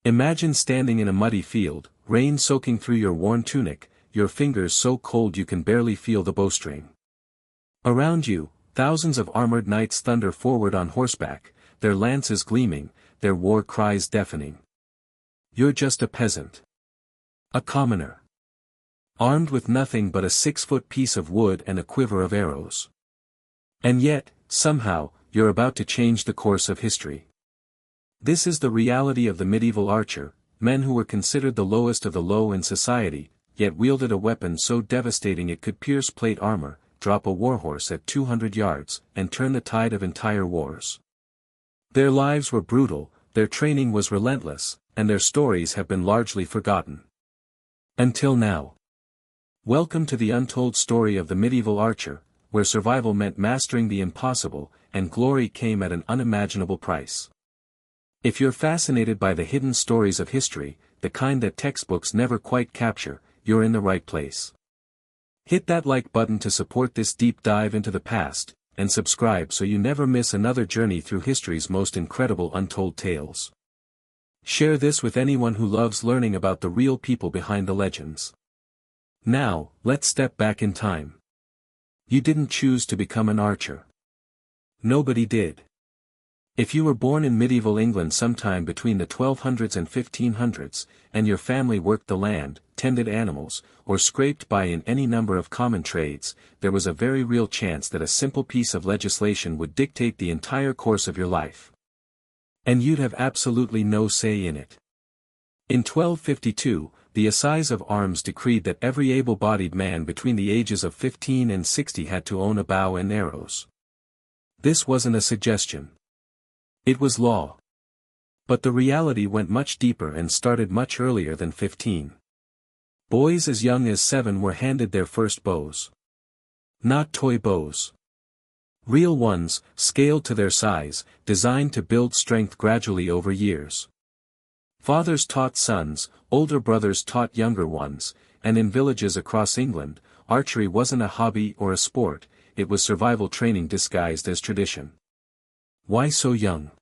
Imagine standing in a muddy field, rain soaking through your worn tunic, your fingers so cold you can barely feel the bowstring. Around you, thousands of armored knights thunder forward on horseback, their lances gleaming, their war cries deafening. You're just a peasant. A commoner. Armed with nothing but a 6-foot piece of wood and a quiver of arrows. And yet, somehow, you're about to change the course of history. This is the reality of the medieval archer, men who were considered the lowest of the low in society, yet wielded a weapon so devastating it could pierce plate armor, drop a warhorse at 200 yards, and turn the tide of entire wars. Their lives were brutal, their training was relentless, and their stories have been largely forgotten. Until now. Welcome to the untold story of the medieval archer, where survival meant mastering the impossible, and glory came at an unimaginable price. If you're fascinated by the hidden stories of history, the kind that textbooks never quite capture, you're in the right place. Hit that like button to support this deep dive into the past, and subscribe so you never miss another journey through history's most incredible untold tales. Share this with anyone who loves learning about the real people behind the legends. Now, let's step back in time. You didn't choose to become an archer. Nobody did. If you were born in medieval England sometime between the 1200s and 1500s, and your family worked the land, tended animals, or scraped by in any number of common trades, there was a very real chance that a simple piece of legislation would dictate the entire course of your life. And you'd have absolutely no say in it. In 1252, the Assize of Arms decreed that every able-bodied man between the ages of 15 and 60 had to own a bow and arrows. This wasn't a suggestion. It was law. But the reality went much deeper and started much earlier than 15. Boys as young as 7 were handed their first bows. Not toy bows. Real ones, scaled to their size, designed to build strength gradually over years. Fathers taught sons, older brothers taught younger ones, and in villages across England, archery wasn't a hobby or a sport, it was survival training disguised as tradition. Why so young?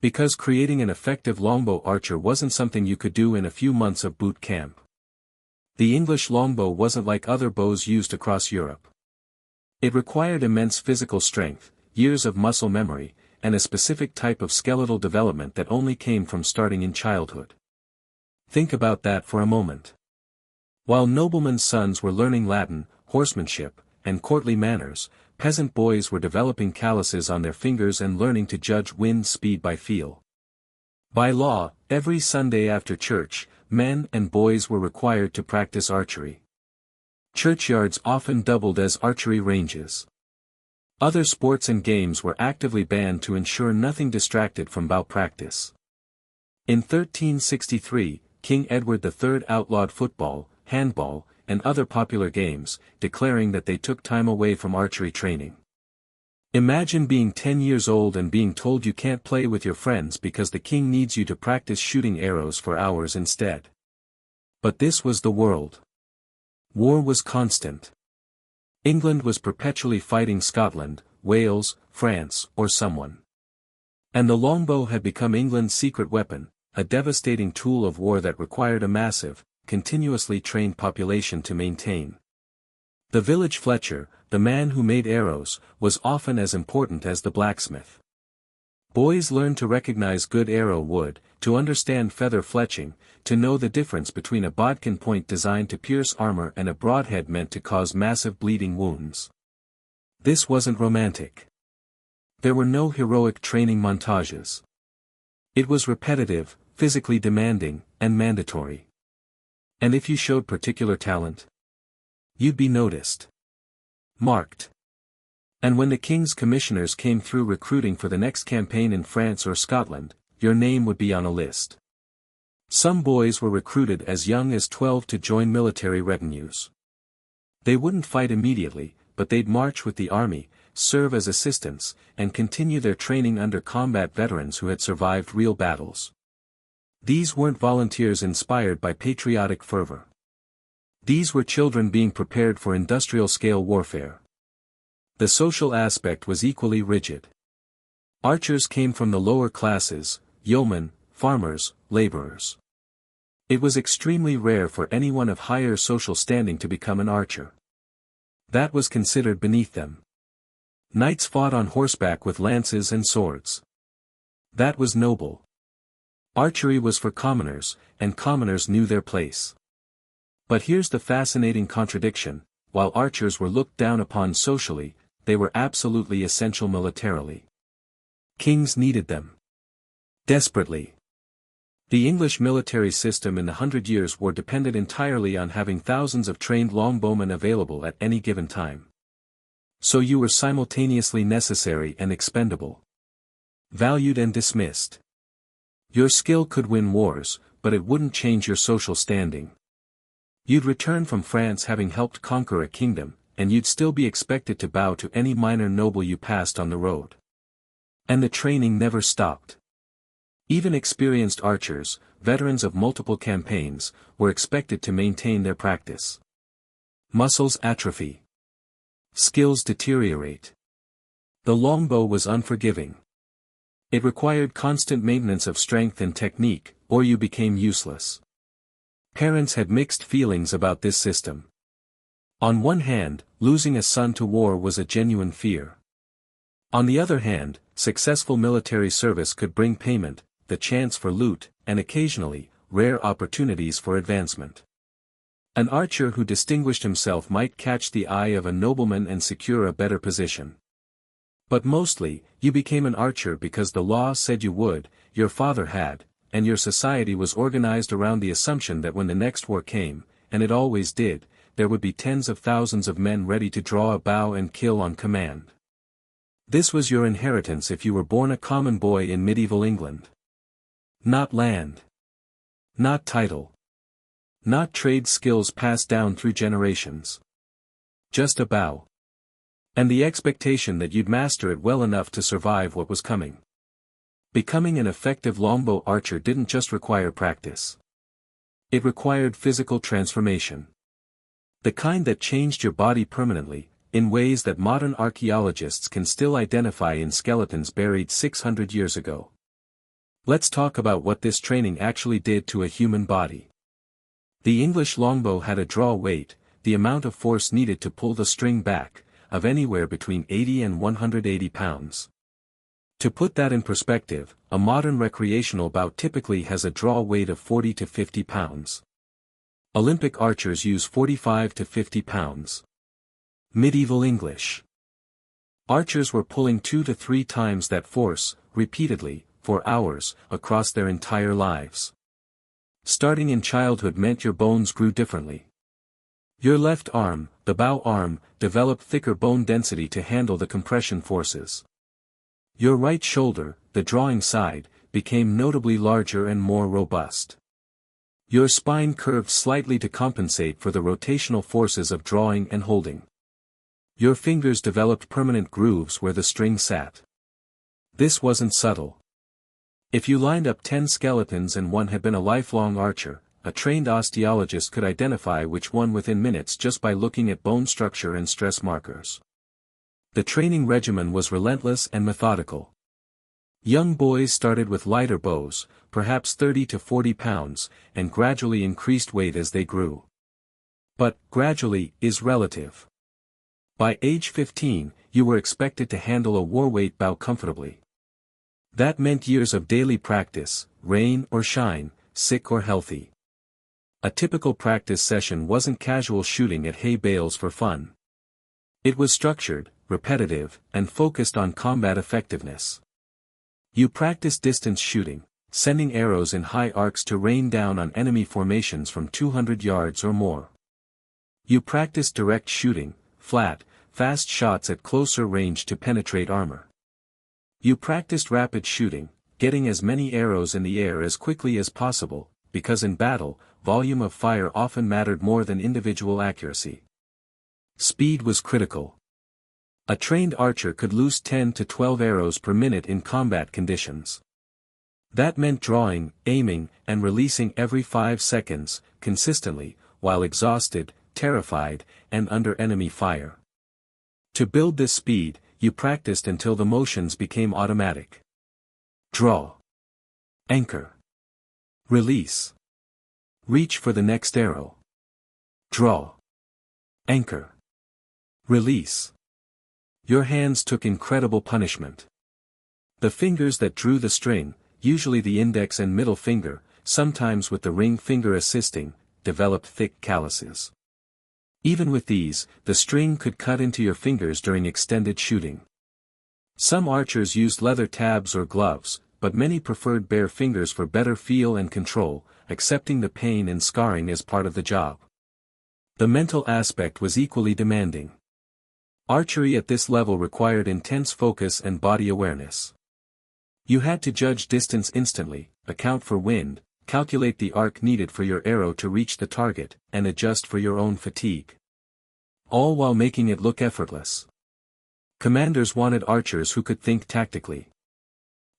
Because creating an effective longbow archer wasn't something you could do in a few months of boot camp. The English longbow wasn't like other bows used across Europe. It required immense physical strength, years of muscle memory, and a specific type of skeletal development that only came from starting in childhood. Think about that for a moment. While noblemen's sons were learning Latin, horsemanship, and courtly manners, peasant boys were developing calluses on their fingers and learning to judge wind speed by feel. By law, every Sunday after church, men and boys were required to practice archery. Churchyards often doubled as archery ranges. Other sports and games were actively banned to ensure nothing distracted from bow practice. In 1363, King Edward III outlawed football, handball, and other popular games, declaring that they took time away from archery training. Imagine being 10 years old and being told you can't play with your friends because the king needs you to practice shooting arrows for hours instead. But this was the world. War was constant. England was perpetually fighting Scotland, Wales, France, or someone. And the longbow had become England's secret weapon, a devastating tool of war that required a massive, continuously trained population to maintain. The village fletcher, the man who made arrows, was often as important as the blacksmith. Boys learned to recognize good arrow wood, to understand feather fletching, to know the difference between a bodkin point designed to pierce armor and a broadhead meant to cause massive bleeding wounds. This wasn't romantic. There were no heroic training montages. It was repetitive, physically demanding, and mandatory. And if you showed particular talent, you'd be noticed. Marked. And when the king's commissioners came through recruiting for the next campaign in France or Scotland, your name would be on a list. Some boys were recruited as young as 12 to join military retinues. They wouldn't fight immediately, but they'd march with the army, serve as assistants, and continue their training under combat veterans who had survived real battles. These weren't volunteers inspired by patriotic fervor. These were children being prepared for industrial-scale warfare. The social aspect was equally rigid. Archers came from the lower classes, yeomen, farmers, laborers. It was extremely rare for anyone of higher social standing to become an archer. That was considered beneath them. Knights fought on horseback with lances and swords. That was noble. Archery was for commoners, and commoners knew their place. But here's the fascinating contradiction: while archers were looked down upon socially, they were absolutely essential militarily. Kings needed them desperately. The English military system in the 100 Years' War depended entirely on having thousands of trained longbowmen available at any given time. So you were simultaneously necessary and expendable. Valued and dismissed. Your skill could win wars, but it wouldn't change your social standing. You'd return from France having helped conquer a kingdom, and you'd still be expected to bow to any minor noble you passed on the road. And the training never stopped. Even experienced archers, veterans of multiple campaigns, were expected to maintain their practice. Muscles atrophy. Skills deteriorate. The longbow was unforgiving. It required constant maintenance of strength and technique, or you became useless. Parents had mixed feelings about this system. On one hand, losing a son to war was a genuine fear. On the other hand, successful military service could bring payment, the chance for loot, and occasionally, rare opportunities for advancement. An archer who distinguished himself might catch the eye of a nobleman and secure a better position. But mostly, you became an archer because the law said you would, your father had, and your society was organized around the assumption that when the next war came, and it always did, there would be tens of thousands of men ready to draw a bow and kill on command. This was your inheritance if you were born a common boy in medieval England. Not land. Not title. Not trade skills passed down through generations. Just a bow. And the expectation that you'd master it well enough to survive what was coming. Becoming an effective longbow archer didn't just require practice. It required physical transformation. The kind that changed your body permanently, in ways that modern archaeologists can still identify in skeletons buried 600 years ago. Let's talk about what this training actually did to a human body. The English longbow had a draw weight, the amount of force needed to pull the string back, of anywhere between 80 and 180 pounds. To put that in perspective, a modern recreational bow typically has a draw weight of 40 to 50 pounds. Olympic archers use 45 to 50 pounds. Medieval English. Archers were pulling 2 to 3 times that force, repeatedly, for hours, across their entire lives. Starting in childhood meant your bones grew differently. Your left arm, the bow arm, developed thicker bone density to handle the compression forces. Your right shoulder, the drawing side, became notably larger and more robust. Your spine curved slightly to compensate for the rotational forces of drawing and holding. Your fingers developed permanent grooves where the string sat. This wasn't subtle. If you lined up 10 skeletons and one had been a lifelong archer, a trained osteologist could identify which one within minutes just by looking at bone structure and stress markers. The training regimen was relentless and methodical. Young boys started with lighter bows, perhaps 30 to 40 pounds, and gradually increased weight as they grew. But, gradually, is relative. By age 15, you were expected to handle a war-weight bow comfortably. That meant years of daily practice, rain or shine, sick or healthy. A typical practice session wasn't casual shooting at hay bales for fun. It was structured, repetitive, and focused on combat effectiveness. You practiced distance shooting, sending arrows in high arcs to rain down on enemy formations from 200 yards or more. You practiced direct shooting, flat, fast shots at closer range to penetrate armor. You practiced rapid shooting, getting as many arrows in the air as quickly as possible, because in battle, volume of fire often mattered more than individual accuracy. Speed was critical. A trained archer could loose 10 to 12 arrows per minute in combat conditions. That meant drawing, aiming, and releasing every 5 seconds, consistently, while exhausted, terrified, and under enemy fire. To build this speed, you practiced until the motions became automatic. Draw. Anchor. Release. Reach for the next arrow. Draw. Anchor. Release. Your hands took incredible punishment. The fingers that drew the string, usually the index and middle finger, sometimes with the ring finger assisting, developed thick calluses. Even with these, the string could cut into your fingers during extended shooting. Some archers used leather tabs or gloves, but many preferred bare fingers for better feel and control, accepting the pain and scarring as part of the job. The mental aspect was equally demanding. Archery at this level required intense focus and body awareness. You had to judge distance instantly, account for wind, calculate the arc needed for your arrow to reach the target, and adjust for your own fatigue. All while making it look effortless. Commanders wanted archers who could think tactically.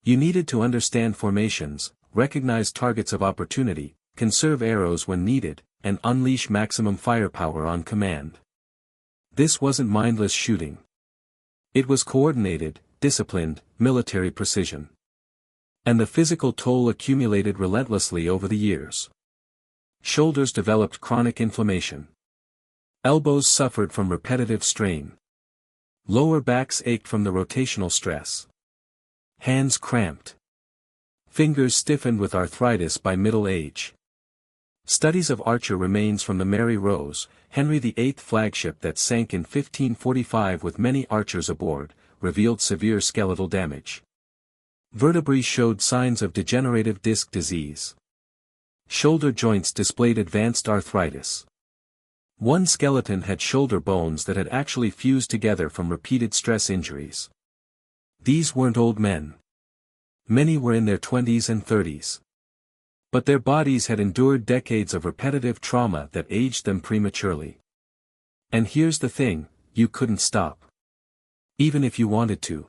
You needed to understand formations, recognize targets of opportunity, conserve arrows when needed, and unleash maximum firepower on command. This wasn't mindless shooting. It was coordinated, disciplined, military precision. And the physical toll accumulated relentlessly over the years. Shoulders developed chronic inflammation. Elbows suffered from repetitive strain. Lower backs ached from the rotational stress. Hands cramped. Fingers stiffened with arthritis by middle age. Studies of archer remains from the Mary Rose, Henry VIII flagship that sank in 1545 with many archers aboard, revealed severe skeletal damage. Vertebrae showed signs of degenerative disc disease. Shoulder joints displayed advanced arthritis. One skeleton had shoulder bones that had actually fused together from repeated stress injuries. These weren't old men. Many were in their 20s and 30s. But their bodies had endured decades of repetitive trauma that aged them prematurely. And here's the thing, you couldn't stop. Even if you wanted to.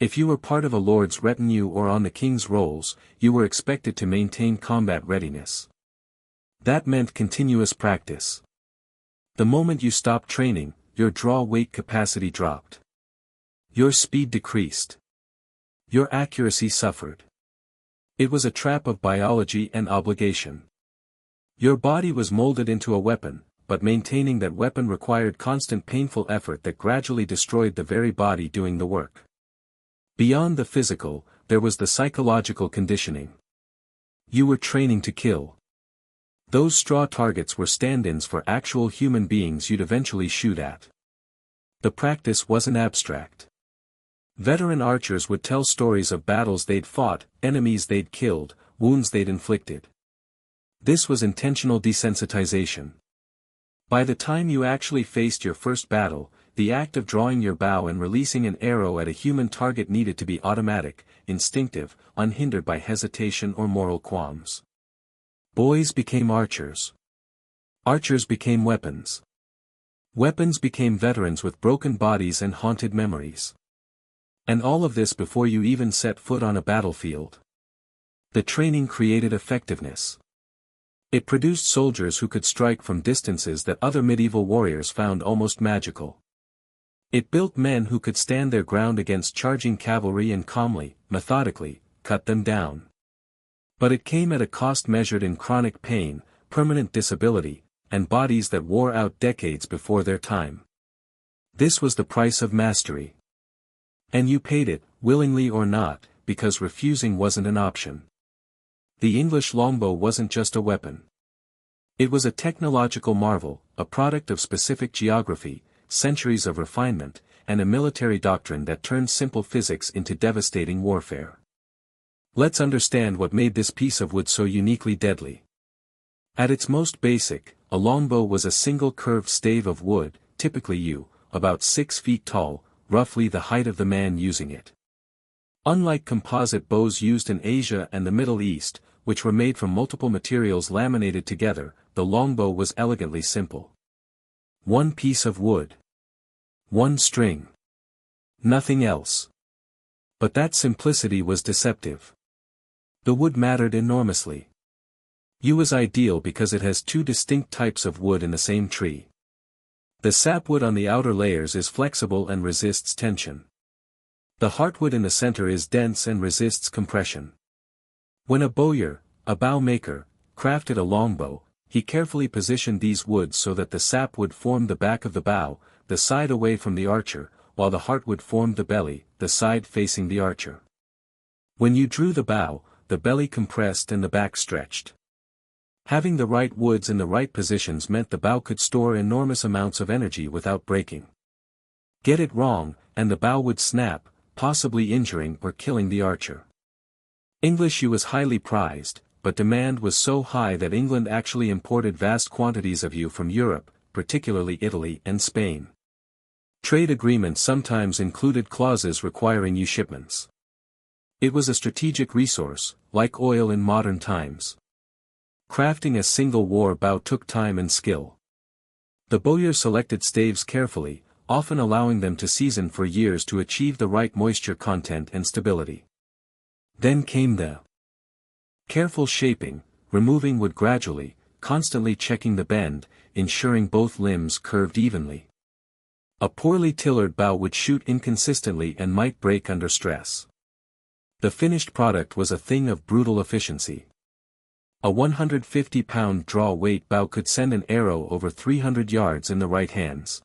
If you were part of a lord's retinue or on the king's rolls, you were expected to maintain combat readiness. That meant continuous practice. The moment you stopped training, your draw weight capacity dropped. Your speed decreased. Your accuracy suffered. It was a trap of biology and obligation. Your body was molded into a weapon, but maintaining that weapon required constant painful effort that gradually destroyed the very body doing the work. Beyond the physical, there was the psychological conditioning. You were training to kill. Those straw targets were stand-ins for actual human beings you'd eventually shoot at. The practice wasn't abstract. Veteran archers would tell stories of battles they'd fought, enemies they'd killed, wounds they'd inflicted. This was intentional desensitization. By the time you actually faced your first battle, the act of drawing your bow and releasing an arrow at a human target needed to be automatic, instinctive, unhindered by hesitation or moral qualms. Boys became archers. Archers became weapons. Weapons became veterans with broken bodies and haunted memories. And all of this before you even set foot on a battlefield. The training created effectiveness. It produced soldiers who could strike from distances that other medieval warriors found almost magical. It built men who could stand their ground against charging cavalry and calmly, methodically, cut them down. But it came at a cost measured in chronic pain, permanent disability, and bodies that wore out decades before their time. This was the price of mastery. And you paid it, willingly or not, because refusing wasn't an option. The English longbow wasn't just a weapon. It was a technological marvel, a product of specific geography, centuries of refinement, and a military doctrine that turned simple physics into devastating warfare. Let's understand what made this piece of wood so uniquely deadly. At its most basic, a longbow was a single curved stave of wood, typically about 6 feet tall, roughly the height of the man using it. Unlike composite bows used in Asia and the Middle East, which were made from multiple materials laminated together, the longbow was elegantly simple. One piece of wood. One string. Nothing else. But that simplicity was deceptive. The wood mattered enormously. Yew is ideal because it has 2 distinct types of wood in the same tree. The sapwood on the outer layers is flexible and resists tension. The heartwood in the center is dense and resists compression. When a bowyer, a bow maker, crafted a longbow. He carefully positioned these woods so that the sap would form the back of the bow, the side away from the archer, while the heart would form the belly, the side facing the archer. When you drew the bow, the belly compressed and the back stretched. Having the right woods in the right positions meant the bow could store enormous amounts of energy without breaking. Get it wrong, and the bow would snap, possibly injuring or killing the archer. English yew was highly prized, but demand was so high that England actually imported vast quantities of yew from Europe, particularly Italy and Spain. Trade agreements sometimes included clauses requiring yew shipments. It was a strategic resource, like oil in modern times. Crafting a single war bow took time and skill. The bowyer selected staves carefully, often allowing them to season for years to achieve the right moisture content and stability. Then came the careful shaping, removing wood gradually, constantly checking the bend, ensuring both limbs curved evenly. A poorly tailored bow would shoot inconsistently and might break under stress. The finished product was a thing of brutal efficiency. A 150-pound draw weight bow could send an arrow over 300 yards in the right hands.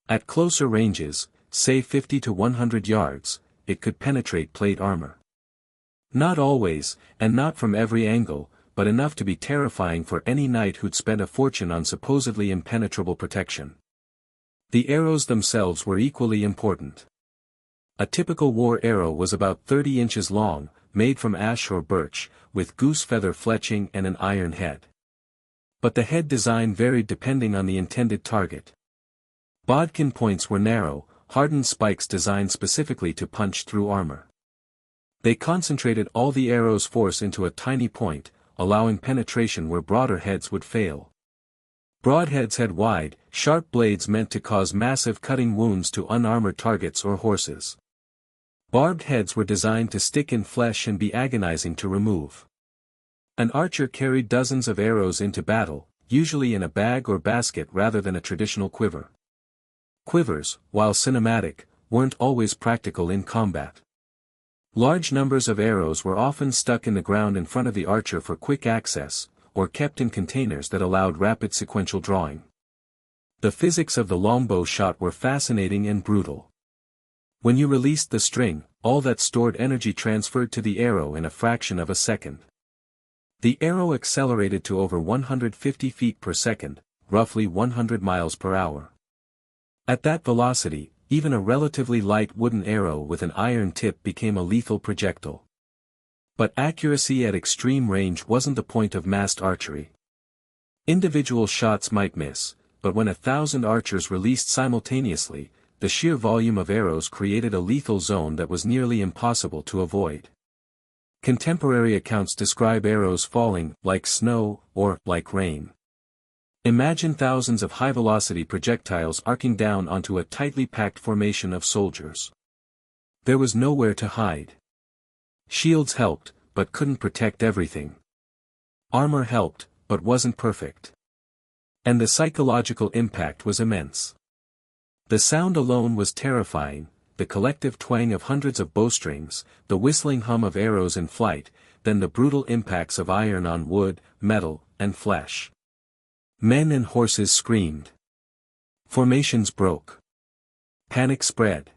At closer ranges, say 50 to 100 yards, it could penetrate plate armor. Not always, and not from every angle, but enough to be terrifying for any knight who'd spent a fortune on supposedly impenetrable protection. The arrows themselves were equally important. A typical war arrow was about 30 inches long, made from ash or birch, with goose feather fletching and an iron head. But the head design varied depending on the intended target. Bodkin points were narrow, hardened spikes designed specifically to punch through armor. They concentrated all the arrow's force into a tiny point, allowing penetration where broader heads would fail. Broadheads had wide, sharp blades meant to cause massive cutting wounds to unarmored targets or horses. Barbed heads were designed to stick in flesh and be agonizing to remove. An archer carried dozens of arrows into battle, usually in a bag or basket rather than a traditional quiver. Quivers, while cinematic, weren't always practical in combat. Large numbers of arrows were often stuck in the ground in front of the archer for quick access, or kept in containers that allowed rapid sequential drawing. The physics of the longbow shot were fascinating and brutal. When you released the string, all that stored energy transferred to the arrow in a fraction of a second. The arrow accelerated to over 150 feet per second, roughly 100 miles per hour. At that velocity, even a relatively light wooden arrow with an iron tip became a lethal projectile. But accuracy at extreme range wasn't the point of massed archery. Individual shots might miss, but when 1,000 archers released simultaneously, the sheer volume of arrows created a lethal zone that was nearly impossible to avoid. Contemporary accounts describe arrows falling like snow or like rain. Imagine thousands of high-velocity projectiles arcing down onto a tightly packed formation of soldiers. There was nowhere to hide. Shields helped, but couldn't protect everything. Armor helped, but wasn't perfect. And the psychological impact was immense. The sound alone was terrifying, the collective twang of hundreds of bowstrings, the whistling hum of arrows in flight, then the brutal impacts of iron on wood, metal, and flesh. Men and horses screamed. Formations broke. Panic spread.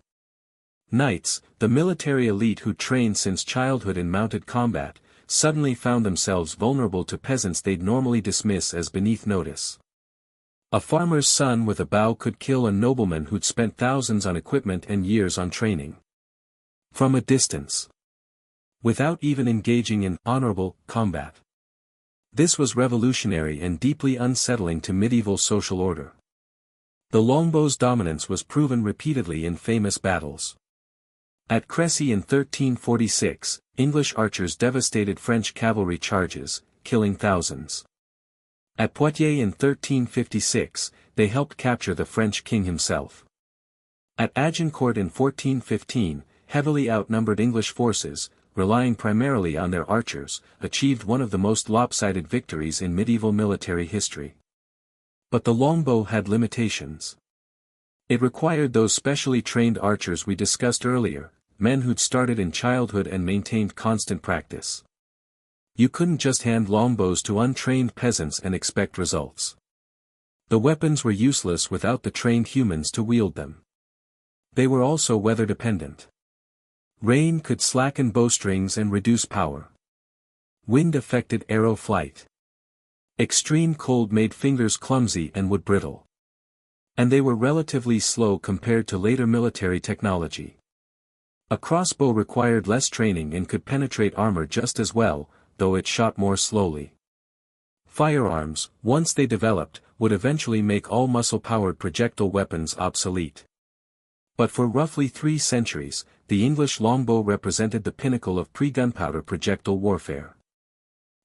Knights, the military elite who trained since childhood in mounted combat, suddenly found themselves vulnerable to peasants they'd normally dismiss as beneath notice. A farmer's son with a bow could kill a nobleman who'd spent thousands on equipment and years on training. From a distance. Without even engaging in honorable combat. This was revolutionary and deeply unsettling to medieval social order. The longbow's dominance was proven repeatedly in famous battles. At Crécy in 1346, English archers devastated French cavalry charges, killing thousands. At Poitiers in 1356, they helped capture the French king himself. At Agincourt in 1415, heavily outnumbered English forces, relying primarily on their archers, achieved one of the most lopsided victories in medieval military history. But the longbow had limitations. It required those specially trained archers we discussed earlier, men who'd started in childhood and maintained constant practice. You couldn't just hand longbows to untrained peasants and expect results. The weapons were useless without the trained humans to wield them. They were also weather-dependent. Rain could slacken bowstrings and reduce power. Wind affected arrow flight. Extreme cold made fingers clumsy and would brittle. And they were relatively slow compared to later military technology. A crossbow required less training and could penetrate armor just as well, though it shot more slowly. Firearms, once they developed, would eventually make all muscle-powered projectile weapons obsolete. But for roughly 3 centuries, the English longbow represented the pinnacle of pre-gunpowder projectile warfare.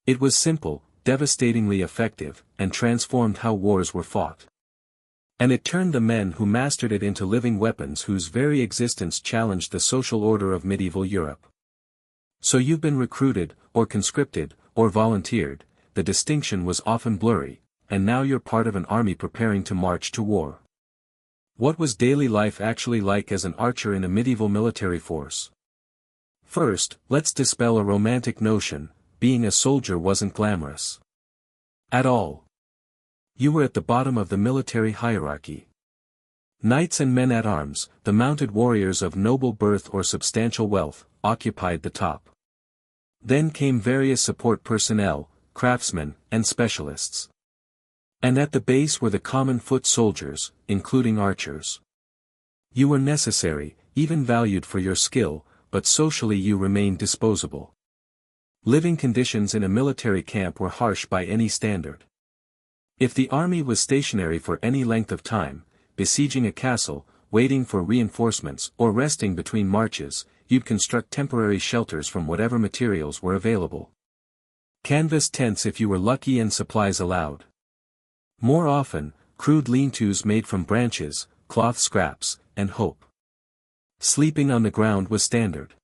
It was simple, devastatingly effective, and transformed how wars were fought. And it turned the men who mastered it into living weapons whose very existence challenged the social order of medieval Europe. So you've been recruited, or conscripted, or volunteered, the distinction was often blurry, and now you're part of an army preparing to march to war. What was daily life actually like as an archer in a medieval military force? First, let's dispel a romantic notion: being a soldier wasn't glamorous. At all. You were at the bottom of the military hierarchy. Knights and men-at-arms, the mounted warriors of noble birth or substantial wealth, occupied the top. Then came various support personnel, craftsmen, and specialists. And at the base were the common foot soldiers, including archers. You were necessary, even valued for your skill, but socially you remained disposable. Living conditions in a military camp were harsh by any standard. If the army was stationary for any length of time, besieging a castle, waiting for reinforcements, or resting between marches, you'd construct temporary shelters from whatever materials were available. Canvas tents if you were lucky and supplies allowed. More often, crude lean-tos made from branches, cloth scraps, and hope. Sleeping on the ground was standard.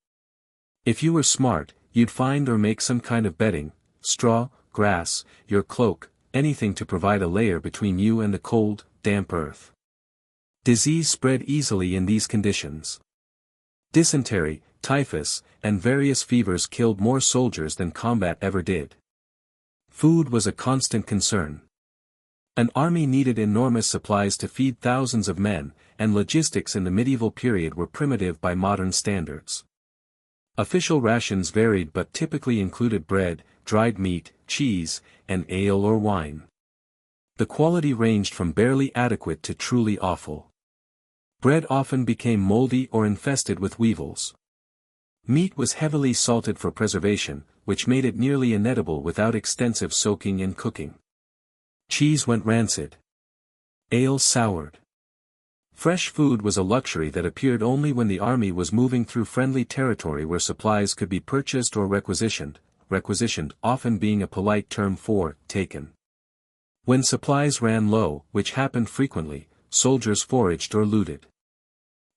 If you were smart, you'd find or make some kind of bedding, straw, grass, your cloak, anything to provide a layer between you and the cold, damp earth. Disease spread easily in these conditions. Dysentery, typhus, and various fevers killed more soldiers than combat ever did. Food was a constant concern. An army needed enormous supplies to feed thousands of men, and logistics in the medieval period were primitive by modern standards. Official rations varied but typically included bread, dried meat, cheese, and ale or wine. The quality ranged from barely adequate to truly awful. Bread often became moldy or infested with weevils. Meat was heavily salted for preservation, which made it nearly inedible without extensive soaking and cooking. Cheese went rancid. Ale soured. Fresh food was a luxury that appeared only when the army was moving through friendly territory where supplies could be purchased or requisitioned often being a polite term for taken. When supplies ran low, which happened frequently, soldiers foraged or looted.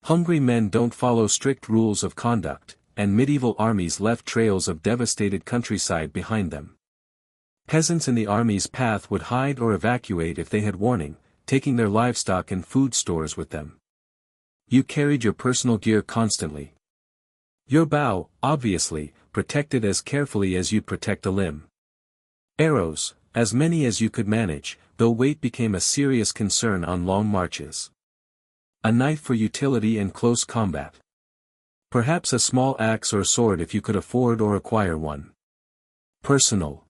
Hungry men don't follow strict rules of conduct, and medieval armies left trails of devastated countryside behind them. Peasants in the army's path would hide or evacuate if they had warning, taking their livestock and food stores with them. You carried your personal gear constantly. Your bow, obviously, protected as carefully as you'd protect a limb. Arrows, as many as you could manage, though weight became a serious concern on long marches. A knife for utility and close combat. Perhaps a small axe or sword if you could afford or acquire one. Personal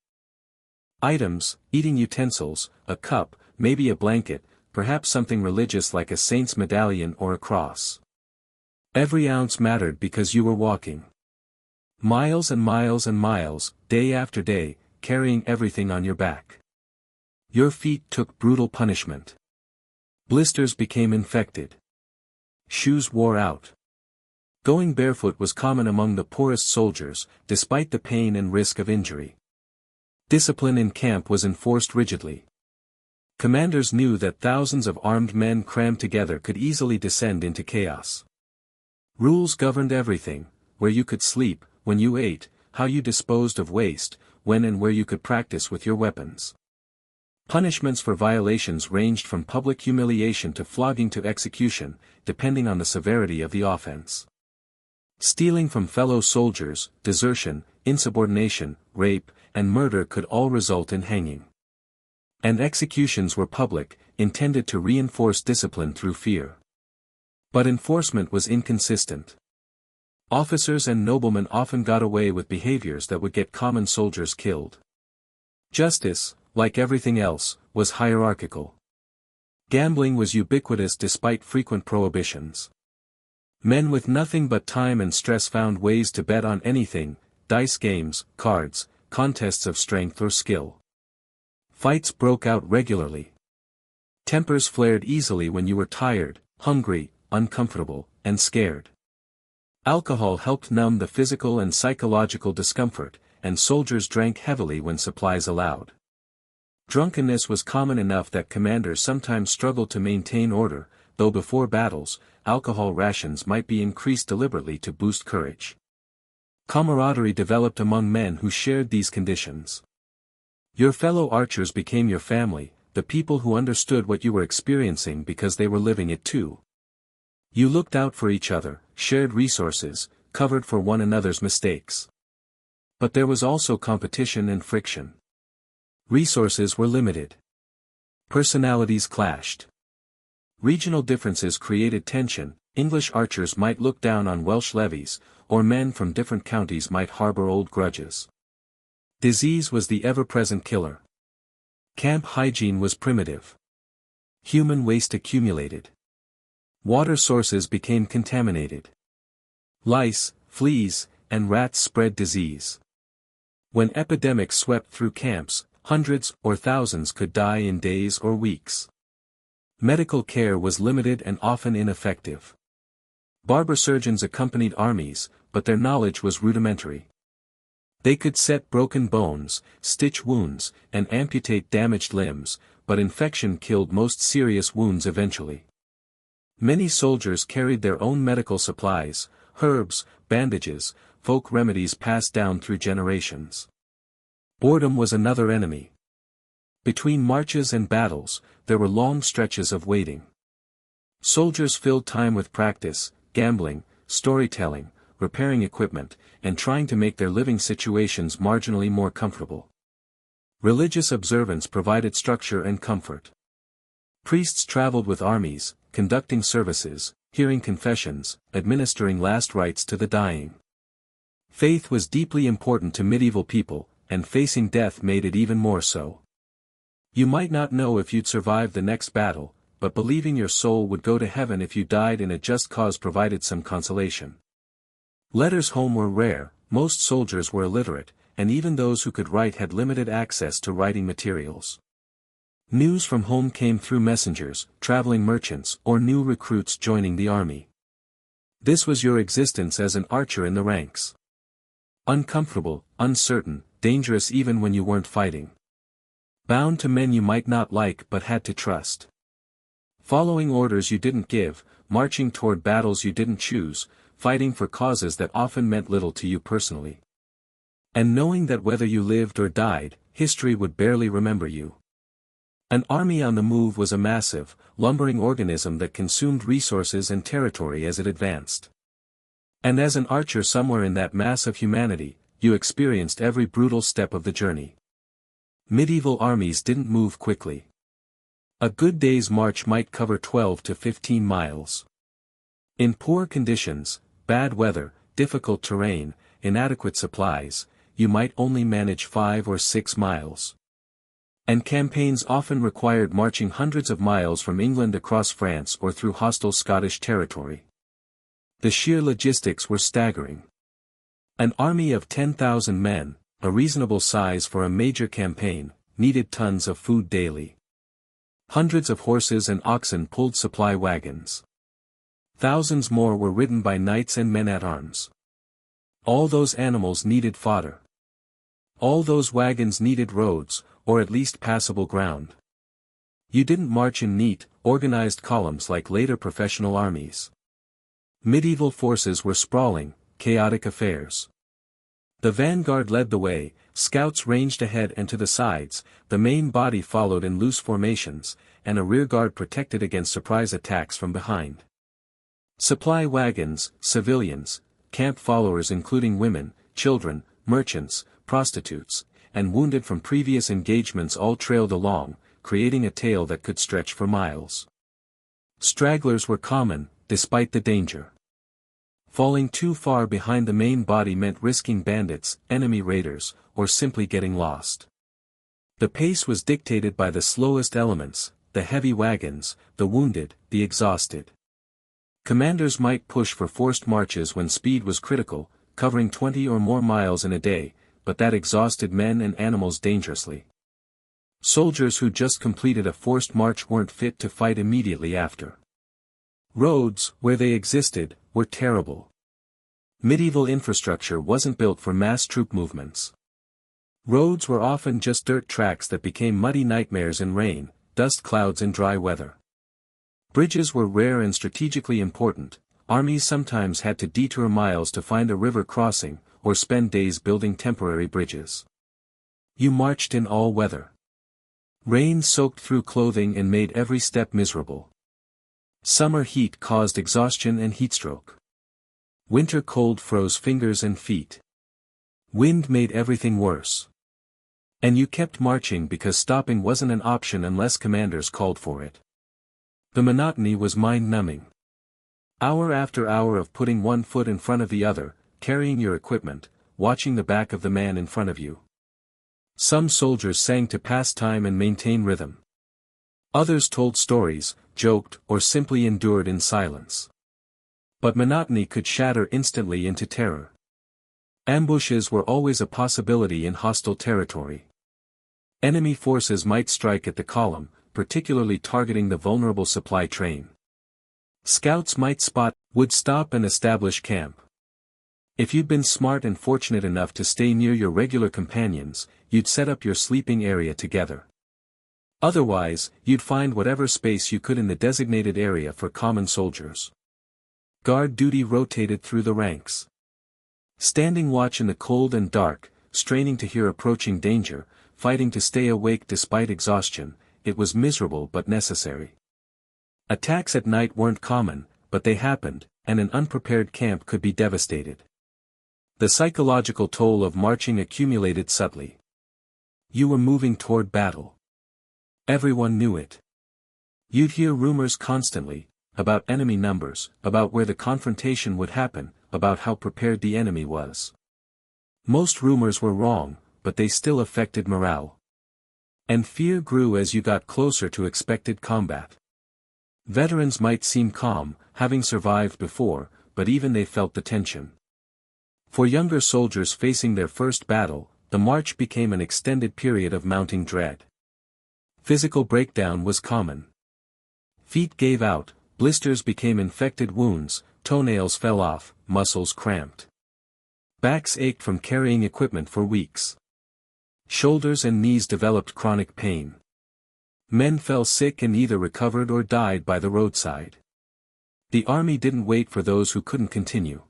items, eating utensils, a cup, maybe a blanket, perhaps something religious like a saint's medallion or a cross. Every ounce mattered because you were walking. Miles and miles and miles, day after day, carrying everything on your back. Your feet took brutal punishment. Blisters became infected. Shoes wore out. Going barefoot was common among the poorest soldiers, despite the pain and risk of injury. Discipline in camp was enforced rigidly. Commanders knew that thousands of armed men crammed together could easily descend into chaos. Rules governed everything: where you could sleep, when you ate, how you disposed of waste, when and where you could practice with your weapons. Punishments for violations ranged from public humiliation to flogging to execution, depending on the severity of the offense. Stealing from fellow soldiers, desertion, insubordination, rape, and murder could all result in hanging. And executions were public, intended to reinforce discipline through fear. But enforcement was inconsistent. Officers and noblemen often got away with behaviors that would get common soldiers killed. Justice, like everything else, was hierarchical. Gambling was ubiquitous despite frequent prohibitions. Men with nothing but time and stress found ways to bet on anything: dice games, cards, contests of strength or skill. Fights broke out regularly. Tempers flared easily when you were tired, hungry, uncomfortable, and scared. Alcohol helped numb the physical and psychological discomfort, and soldiers drank heavily when supplies allowed. Drunkenness was common enough that commanders sometimes struggled to maintain order, though before battles, alcohol rations might be increased deliberately to boost courage. Camaraderie developed among men who shared these conditions. Your fellow archers became your family, the people who understood what you were experiencing because they were living it too. You looked out for each other, shared resources, covered for one another's mistakes. But there was also competition and friction. Resources were limited. Personalities clashed. Regional differences created tension. English archers might look down on Welsh levies, or men from different counties might harbor old grudges. Disease was the ever-present killer. Camp hygiene was primitive. Human waste accumulated. Water sources became contaminated. Lice, fleas, and rats spread disease. When epidemics swept through camps, hundreds or thousands could die in days or weeks. Medical care was limited and often ineffective. Barber surgeons accompanied armies, but their knowledge was rudimentary. They could set broken bones, stitch wounds, and amputate damaged limbs, but infection killed most serious wounds eventually. Many soldiers carried their own medical supplies, herbs, bandages, folk remedies passed down through generations. Boredom was another enemy. Between marches and battles, there were long stretches of waiting. Soldiers filled time with practice, gambling, storytelling, repairing equipment, and trying to make their living situations marginally more comfortable. Religious observance provided structure and comfort. Priests traveled with armies, conducting services, hearing confessions, administering last rites to the dying. Faith was deeply important to medieval people, and facing death made it even more so. You might not know if you'd survive the next battle, but believing your soul would go to heaven if you died in a just cause provided some consolation. Letters home were rare, most soldiers were illiterate, and even those who could write had limited access to writing materials. News from home came through messengers, traveling merchants, or new recruits joining the army. This was your existence as an archer in the ranks. Uncomfortable, uncertain, dangerous even when you weren't fighting. Bound to men you might not like but had to trust. Following orders you didn't give, marching toward battles you didn't choose, fighting for causes that often meant little to you personally. And knowing that whether you lived or died, history would barely remember you. An army on the move was a massive, lumbering organism that consumed resources and territory as it advanced. And as an archer somewhere in that mass of humanity, you experienced every brutal step of the journey. Medieval armies didn't move quickly. A good day's march might cover 12 to 15 miles. In poor conditions, bad weather, difficult terrain, inadequate supplies, you might only manage 5 or 6 miles. And campaigns often required marching hundreds of miles from England across France or through hostile Scottish territory. The sheer logistics were staggering. An army of 10,000 men, a reasonable size for a major campaign, needed tons of food daily. Hundreds of horses and oxen pulled supply wagons. Thousands more were ridden by knights and men-at-arms. All those animals needed fodder. All those wagons needed roads, or at least passable ground. You didn't march in neat, organized columns like later professional armies. Medieval forces were sprawling, chaotic affairs. The vanguard led the way, scouts ranged ahead and to the sides, the main body followed in loose formations, and a rearguard protected against surprise attacks from behind. Supply wagons, civilians, camp followers including women, children, merchants, prostitutes, and wounded from previous engagements all trailed along, creating a tail that could stretch for miles. Stragglers were common, despite the danger. Falling too far behind the main body meant risking bandits, enemy raiders, or simply getting lost. The pace was dictated by the slowest elements, the heavy wagons, the wounded, the exhausted. Commanders might push for forced marches when speed was critical, covering 20 or more miles in a day, but that exhausted men and animals dangerously. Soldiers who just completed a forced march weren't fit to fight immediately after. Roads, where they existed, were terrible. Medieval infrastructure wasn't built for mass troop movements. Roads were often just dirt tracks that became muddy nightmares in rain, dust clouds and dry weather. Bridges were rare and strategically important. Armies sometimes had to detour miles to find a river crossing, or spend days building temporary bridges. You marched in all weather. Rain soaked through clothing and made every step miserable. Summer heat caused exhaustion and heatstroke. Winter cold froze fingers and feet. Wind made everything worse. And you kept marching because stopping wasn't an option unless commanders called for it. The monotony was mind-numbing. Hour after hour of putting one foot in front of the other, carrying your equipment, watching the back of the man in front of you. Some soldiers sang to pass time and maintain rhythm. Others told stories, joked, or simply endured in silence. But monotony could shatter instantly into terror. Ambushes were always a possibility in hostile territory. Enemy forces might strike at the column, particularly targeting the vulnerable supply train. Scouts would stop and establish camp. If you'd been smart and fortunate enough to stay near your regular companions, you'd set up your sleeping area together. Otherwise, you'd find whatever space you could in the designated area for common soldiers. Guard duty rotated through the ranks. Standing watch in the cold and dark, straining to hear approaching danger, fighting to stay awake despite exhaustion, it was miserable but necessary. Attacks at night weren't common, but they happened, and an unprepared camp could be devastated. The psychological toll of marching accumulated subtly. You were moving toward battle. Everyone knew it. You'd hear rumors constantly, about enemy numbers, about where the confrontation would happen, about how prepared the enemy was. Most rumors were wrong, but they still affected morale. And fear grew as you got closer to expected combat. Veterans might seem calm, having survived before, but even they felt the tension. For younger soldiers facing their first battle, the march became an extended period of mounting dread. Physical breakdown was common. Feet gave out, blisters became infected wounds, toenails fell off, muscles cramped. Backs ached from carrying equipment for weeks. Shoulders and knees developed chronic pain. Men fell sick and either recovered or died by the roadside. The army didn't wait for those who couldn't continue.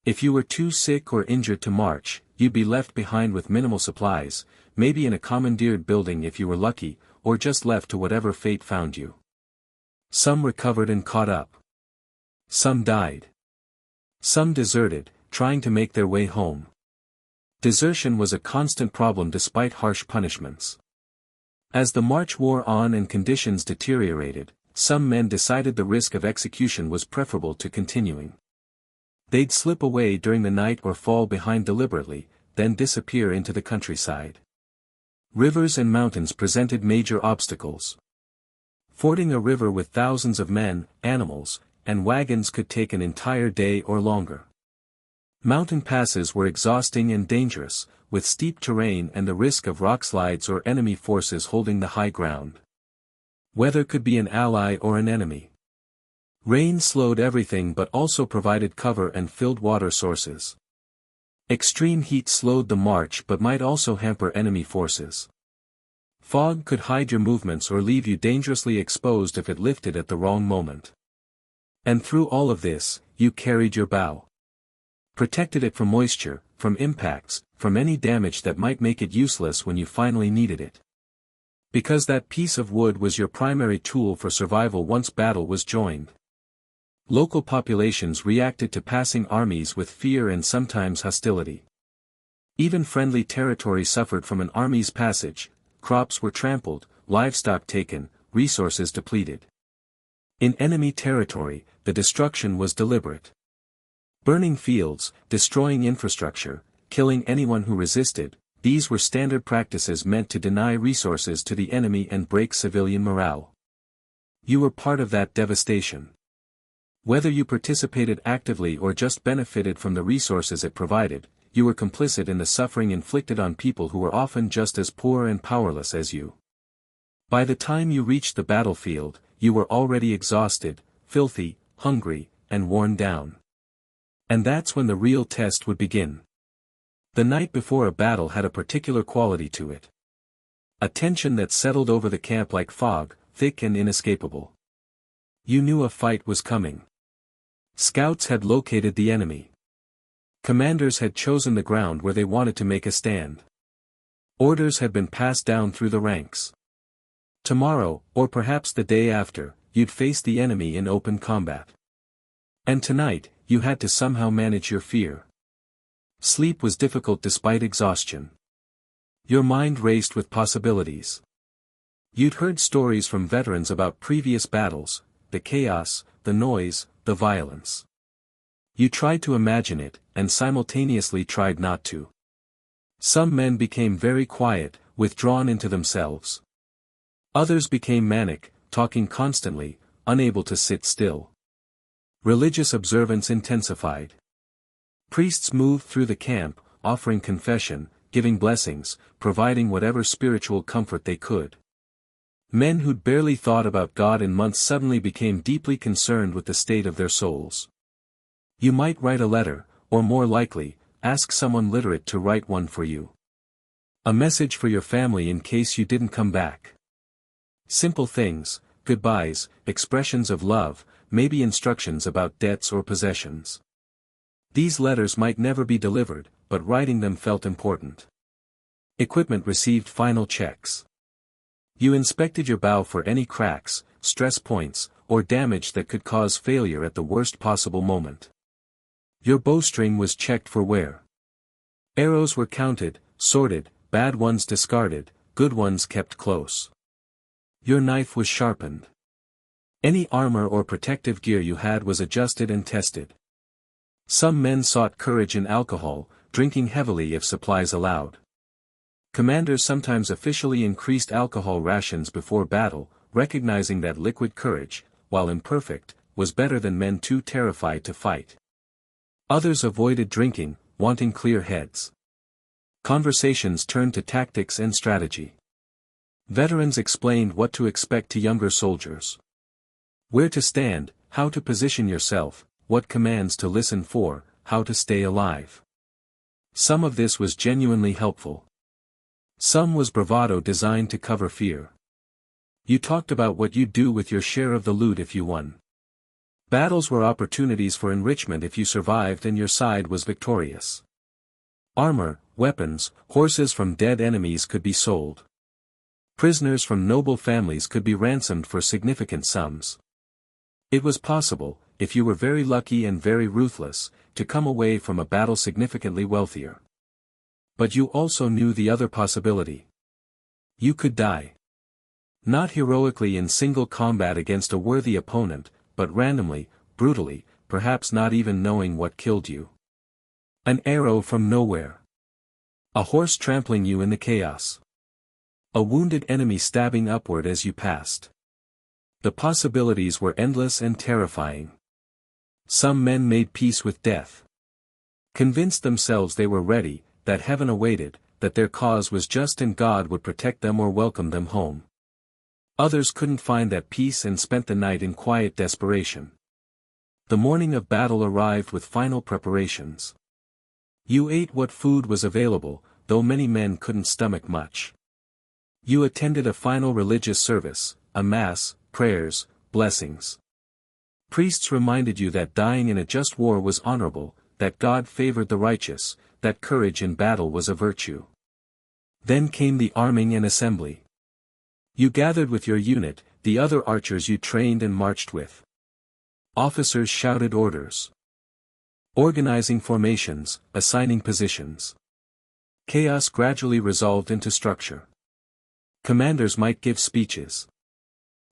If you were too sick or injured to march, you'd be left behind with minimal supplies, maybe in a commandeered building if you were lucky, or just left to whatever fate found you. Some recovered and caught up. Some died. Some deserted, trying to make their way home. Desertion was a constant problem despite harsh punishments. As the march wore on and conditions deteriorated, some men decided the risk of execution was preferable to continuing. They'd slip away during the night or fall behind deliberately, then disappear into the countryside. Rivers and mountains presented major obstacles. Fording a river with thousands of men, animals, and wagons could take an entire day or longer. Mountain passes were exhausting and dangerous, with steep terrain and the risk of rockslides or enemy forces holding the high ground. Weather could be an ally or an enemy. Rain slowed everything but also provided cover and filled water sources. Extreme heat slowed the march but might also hamper enemy forces. Fog could hide your movements or leave you dangerously exposed if it lifted at the wrong moment. And through all of this, you carried your bow. Protected it from moisture, from impacts, from any damage that might make it useless when you finally needed it. Because that piece of wood was your primary tool for survival once battle was joined. Local populations reacted to passing armies with fear and sometimes hostility. Even friendly territory suffered from an army's passage, crops were trampled, livestock taken, resources depleted. In enemy territory, the destruction was deliberate. Burning fields, destroying infrastructure, killing anyone who resisted, these were standard practices meant to deny resources to the enemy and break civilian morale. You were part of that devastation. Whether you participated actively or just benefited from the resources it provided, you were complicit in the suffering inflicted on people who were often just as poor and powerless as you. By the time you reached the battlefield, you were already exhausted, filthy, hungry, and worn down. And that's when the real test would begin. The night before a battle had a particular quality to it. A tension that settled over the camp like fog, thick and inescapable. You knew a fight was coming. Scouts had located the enemy. Commanders had chosen the ground where they wanted to make a stand. Orders had been passed down through the ranks. Tomorrow, or perhaps the day after, you'd face the enemy in open combat. And tonight, you had to somehow manage your fear. Sleep was difficult despite exhaustion. Your mind raced with possibilities. You'd heard stories from veterans about previous battles, the chaos, the noise, the violence. You tried to imagine it, and simultaneously tried not to. Some men became very quiet, withdrawn into themselves. Others became manic, talking constantly, unable to sit still. Religious observance intensified. Priests moved through the camp, offering confession, giving blessings, providing whatever spiritual comfort they could. Men who'd barely thought about God in months suddenly became deeply concerned with the state of their souls. You might write a letter, or more likely, ask someone literate to write one for you. A message for your family in case you didn't come back. Simple things, goodbyes, expressions of love, maybe instructions about debts or possessions. These letters might never be delivered, but writing them felt important. Equipment received final checks. You inspected your bow for any cracks, stress points, or damage that could cause failure at the worst possible moment. Your bowstring was checked for wear. Arrows were counted, sorted, bad ones discarded, good ones kept close. Your knife was sharpened. Any armor or protective gear you had was adjusted and tested. Some men sought courage in alcohol, drinking heavily if supplies allowed. Commanders sometimes officially increased alcohol rations before battle, recognizing that liquid courage, while imperfect, was better than men too terrified to fight. Others avoided drinking, wanting clear heads. Conversations turned to tactics and strategy. Veterans explained what to expect to younger soldiers. Where to stand, how to position yourself, what commands to listen for, how to stay alive. Some of this was genuinely helpful. Some was bravado designed to cover fear. You talked about what you'd do with your share of the loot if you won. Battles were opportunities for enrichment if you survived and your side was victorious. Armor, weapons, horses from dead enemies could be sold. Prisoners from noble families could be ransomed for significant sums. It was possible, if you were very lucky and very ruthless, to come away from a battle significantly wealthier. But you also knew the other possibility. You could die. Not heroically in single combat against a worthy opponent, but randomly, brutally, perhaps not even knowing what killed you. An arrow from nowhere. A horse trampling you in the chaos. A wounded enemy stabbing upward as you passed. The possibilities were endless and terrifying. Some men made peace with death. Convinced themselves they were ready, that heaven awaited, that their cause was just and God would protect them or welcome them home. Others couldn't find that peace and spent the night in quiet desperation. The morning of battle arrived with final preparations. You ate what food was available, though many men couldn't stomach much. You attended a final religious service, a mass, prayers, blessings. Priests reminded you that dying in a just war was honorable, that God favored the righteous, that courage in battle was a virtue. Then came the arming and assembly. You gathered with your unit, the other archers you trained and marched with. Officers shouted orders. Organizing formations, assigning positions. Chaos gradually resolved into structure. Commanders might give speeches.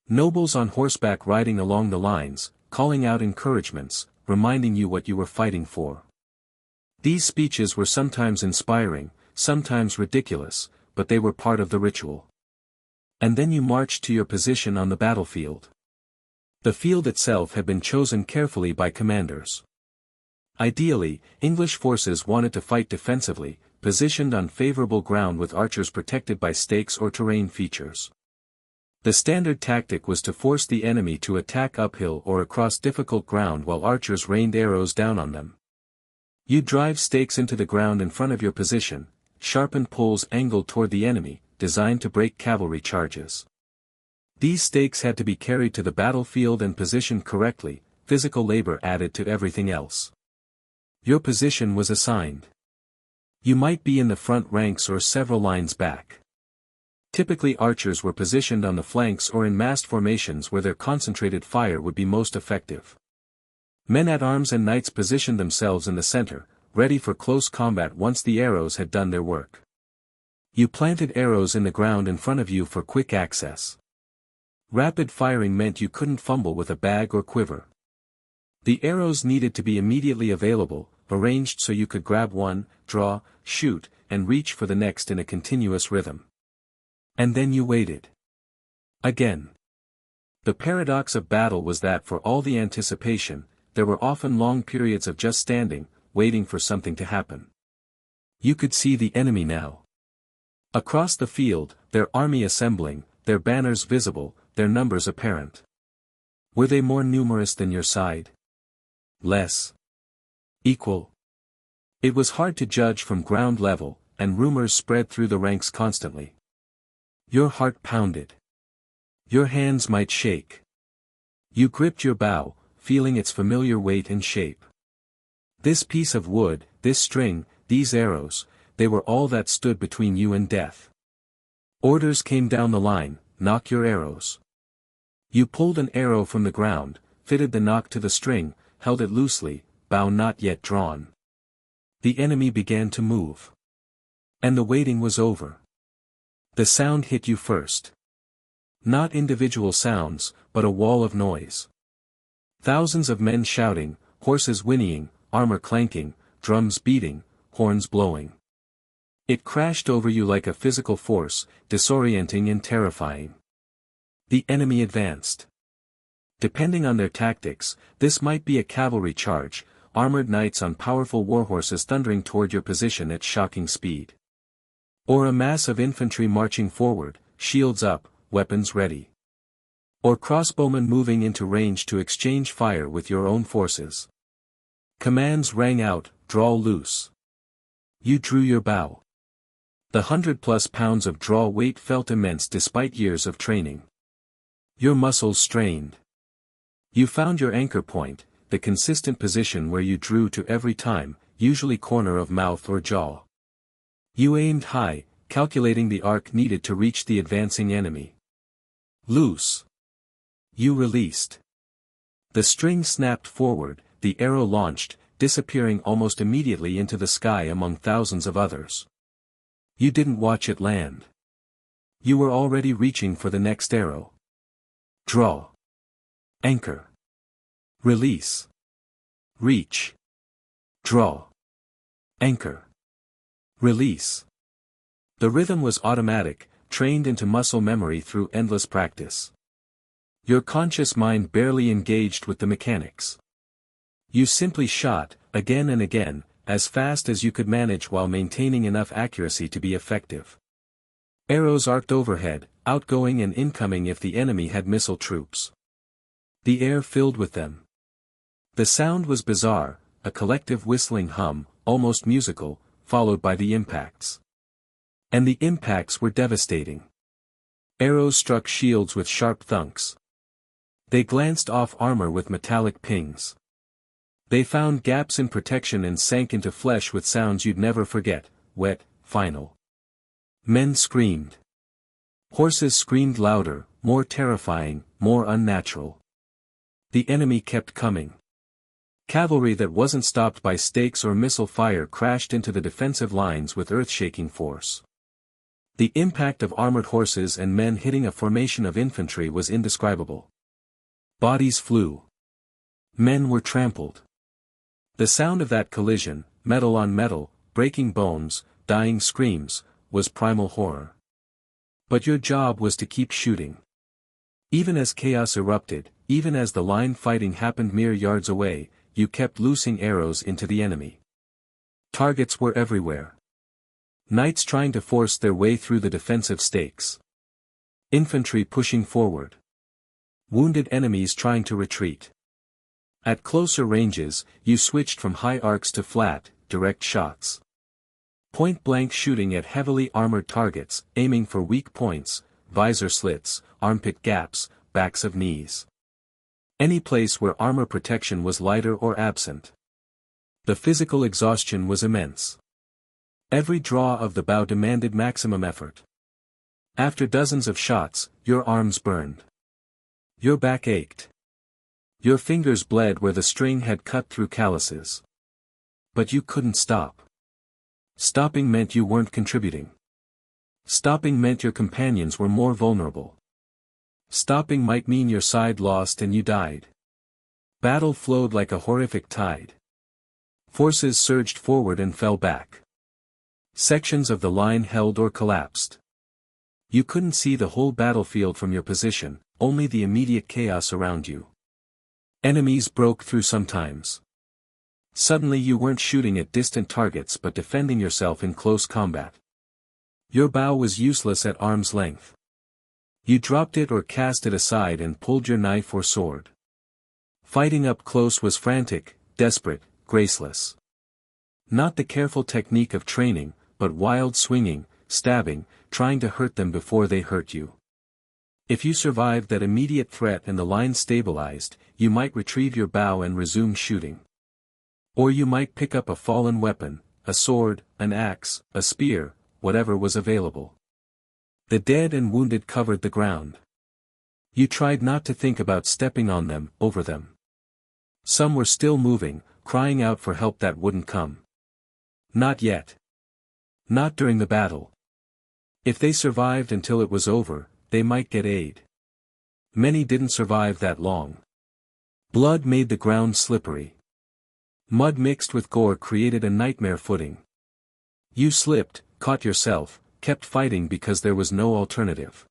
Nobles on horseback riding along the lines, calling out encouragements, reminding you what you were fighting for. These speeches were sometimes inspiring, sometimes ridiculous, but they were part of the ritual. And then you marched to your position on the battlefield. The field itself had been chosen carefully by commanders. Ideally, English forces wanted to fight defensively, positioned on favorable ground with archers protected by stakes or terrain features. The standard tactic was to force the enemy to attack uphill or across difficult ground while archers rained arrows down on them. You drive stakes into the ground in front of your position, sharpened poles angled toward the enemy, designed to break cavalry charges. These stakes had to be carried to the battlefield and positioned correctly, physical labor added to everything else. Your position was assigned. You might be in the front ranks or several lines back. Typically archers were positioned on the flanks or in massed formations where their concentrated fire would be most effective. Men-at-arms and knights positioned themselves in the center, ready for close combat once the arrows had done their work. You planted arrows in the ground in front of you for quick access. Rapid firing meant you couldn't fumble with a bag or quiver. The arrows needed to be immediately available, arranged so you could grab one, draw, shoot, and reach for the next in a continuous rhythm. And then you waited. Again. The paradox of battle was that for all the anticipation, there were often long periods of just standing, waiting for something to happen. You could see the enemy now. Across the field, their army assembling, their banners visible, their numbers apparent. Were they more numerous than your side? Less? Equal? It was hard to judge from ground level, and rumors spread through the ranks constantly. Your heart pounded. Your hands might shake. You gripped your bow, feeling its familiar weight and shape. This piece of wood, this string, these arrows, they were all that stood between you and death. Orders came down the line, knock your arrows. You pulled an arrow from the ground, fitted the knock to the string, held it loosely, bow not yet drawn. The enemy began to move. And the waiting was over. The sound hit you first. Not individual sounds, but a wall of noise. Thousands of men shouting, horses whinnying, armor clanking, drums beating, horns blowing. It crashed over you like a physical force, disorienting and terrifying. The enemy advanced. Depending on their tactics, this might be a cavalry charge, armored knights on powerful warhorses thundering toward your position at shocking speed. Or a mass of infantry marching forward, shields up, weapons ready. Or crossbowmen moving into range to exchange fire with your own forces. Commands rang out, draw loose. You drew your bow. The 100+ pounds of draw weight felt immense despite years of training. Your muscles strained. You found your anchor point, the consistent position where you drew to every time, usually corner of mouth or jaw. You aimed high, calculating the arc needed to reach the advancing enemy. Loose. You released. The string snapped forward, the arrow launched, disappearing almost immediately into the sky among thousands of others. You didn't watch it land. You were already reaching for the next arrow. Draw. Anchor. Release. Reach. Draw. Anchor. Release. The rhythm was automatic, trained into muscle memory through endless practice. Your conscious mind barely engaged with the mechanics. You simply shot, again and again, as fast as you could manage while maintaining enough accuracy to be effective. Arrows arced overhead, outgoing and incoming if the enemy had missile troops. The air filled with them. The sound was bizarre, a collective whistling hum, almost musical, followed by the impacts. And the impacts were devastating. Arrows struck shields with sharp thunks. They glanced off armor with metallic pings. They found gaps in protection and sank into flesh with sounds you'd never forget, wet, final. Men screamed. Horses screamed louder, more terrifying, more unnatural. The enemy kept coming. Cavalry that wasn't stopped by stakes or missile fire crashed into the defensive lines with earth-shaking force. The impact of armored horses and men hitting a formation of infantry was indescribable. Bodies flew. Men were trampled. The sound of that collision, metal on metal, breaking bones, dying screams, was primal horror. But your job was to keep shooting. Even as chaos erupted, even as the line fighting happened mere yards away, you kept loosing arrows into the enemy. Targets were everywhere. Knights trying to force their way through the defensive stakes. Infantry pushing forward. Wounded enemies trying to retreat. At closer ranges, you switched from high arcs to flat, direct shots. Point-blank shooting at heavily armored targets, aiming for weak points, visor slits, armpit gaps, backs of knees. Any place where armor protection was lighter or absent. The physical exhaustion was immense. Every draw of the bow demanded maximum effort. After dozens of shots, your arms burned. Your back ached. Your fingers bled where the string had cut through calluses. But you couldn't stop. Stopping meant you weren't contributing. Stopping meant your companions were more vulnerable. Stopping might mean your side lost and you died. Battle flowed like a horrific tide. Forces surged forward and fell back. Sections of the line held or collapsed. You couldn't see the whole battlefield from your position, only the immediate chaos around you. Enemies broke through sometimes. Suddenly you weren't shooting at distant targets but defending yourself in close combat. Your bow was useless at arm's length. You dropped it or cast it aside and pulled your knife or sword. Fighting up close was frantic, desperate, graceless. Not the careful technique of training, but wild swinging, stabbing, trying to hurt them before they hurt you. If you survived that immediate threat and the line stabilized, you might retrieve your bow and resume shooting. Or you might pick up a fallen weapon, a sword, an axe, a spear, whatever was available. The dead and wounded covered the ground. You tried not to think about stepping on them, over them. Some were still moving, crying out for help that wouldn't come. Not yet. Not during the battle. If they survived until it was over, they might get aid. Many didn't survive that long. Blood made the ground slippery. Mud mixed with gore created a nightmare footing. You slipped, caught yourself, kept fighting because there was no alternative.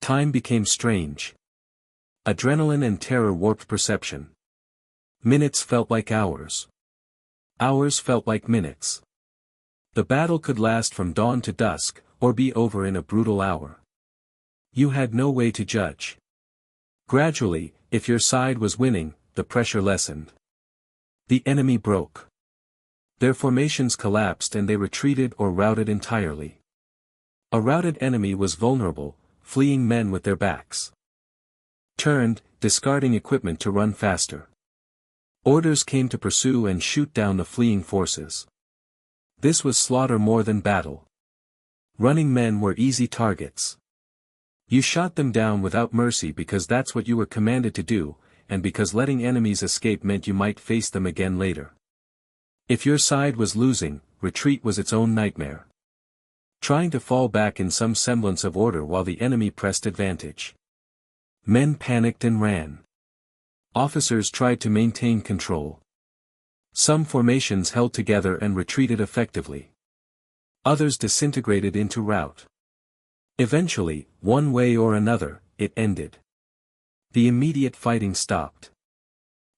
Time became strange. Adrenaline and terror warped perception. Minutes felt like hours. Hours felt like minutes. The battle could last from dawn to dusk, or be over in a brutal hour. You had no way to judge. Gradually, if your side was winning, the pressure lessened. The enemy broke. Their formations collapsed and they retreated or routed entirely. A routed enemy was vulnerable, fleeing men with their backs turned, discarding equipment to run faster. Orders came to pursue and shoot down the fleeing forces. This was slaughter more than battle. Running men were easy targets. You shot them down without mercy because that's what you were commanded to do, and because letting enemies escape meant you might face them again later. If your side was losing, retreat was its own nightmare. Trying to fall back in some semblance of order while the enemy pressed advantage. Men panicked and ran. Officers tried to maintain control. Some formations held together and retreated effectively. Others disintegrated into rout. Eventually, one way or another, it ended. The immediate fighting stopped.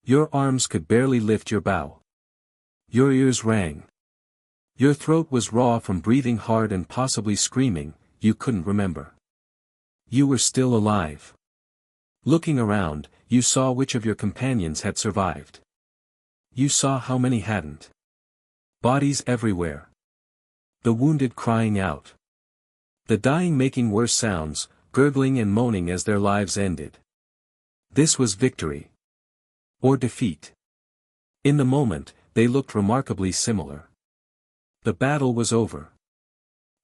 Your arms could barely lift your bow. Your ears rang. Your throat was raw from breathing hard and possibly screaming, you couldn't remember. You were still alive. Looking around, you saw which of your companions had survived. You saw how many hadn't. Bodies everywhere. The wounded crying out. The dying making worse sounds, gurgling and moaning as their lives ended. This was victory. Or defeat. In the moment, they looked remarkably similar. The battle was over.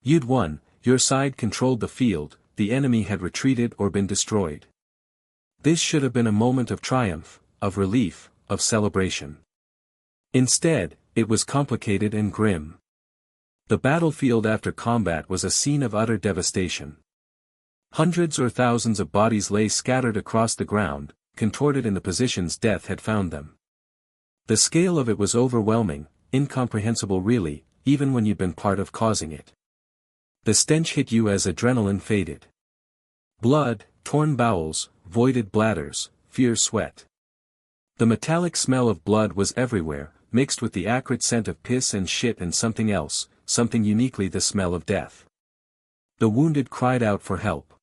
You'd won, your side controlled the field, the enemy had retreated or been destroyed. This should have been a moment of triumph, of relief, of celebration. Instead, it was complicated and grim. The battlefield after combat was a scene of utter devastation. Hundreds or thousands of bodies lay scattered across the ground, contorted in the positions death had found them. The scale of it was overwhelming, incomprehensible really, even when you'd been part of causing it. The stench hit you as adrenaline faded. Blood, torn bowels, voided bladders, fierce sweat. The metallic smell of blood was everywhere, mixed with the acrid scent of piss and shit and something else, something uniquely the smell of death. The wounded cried out for help.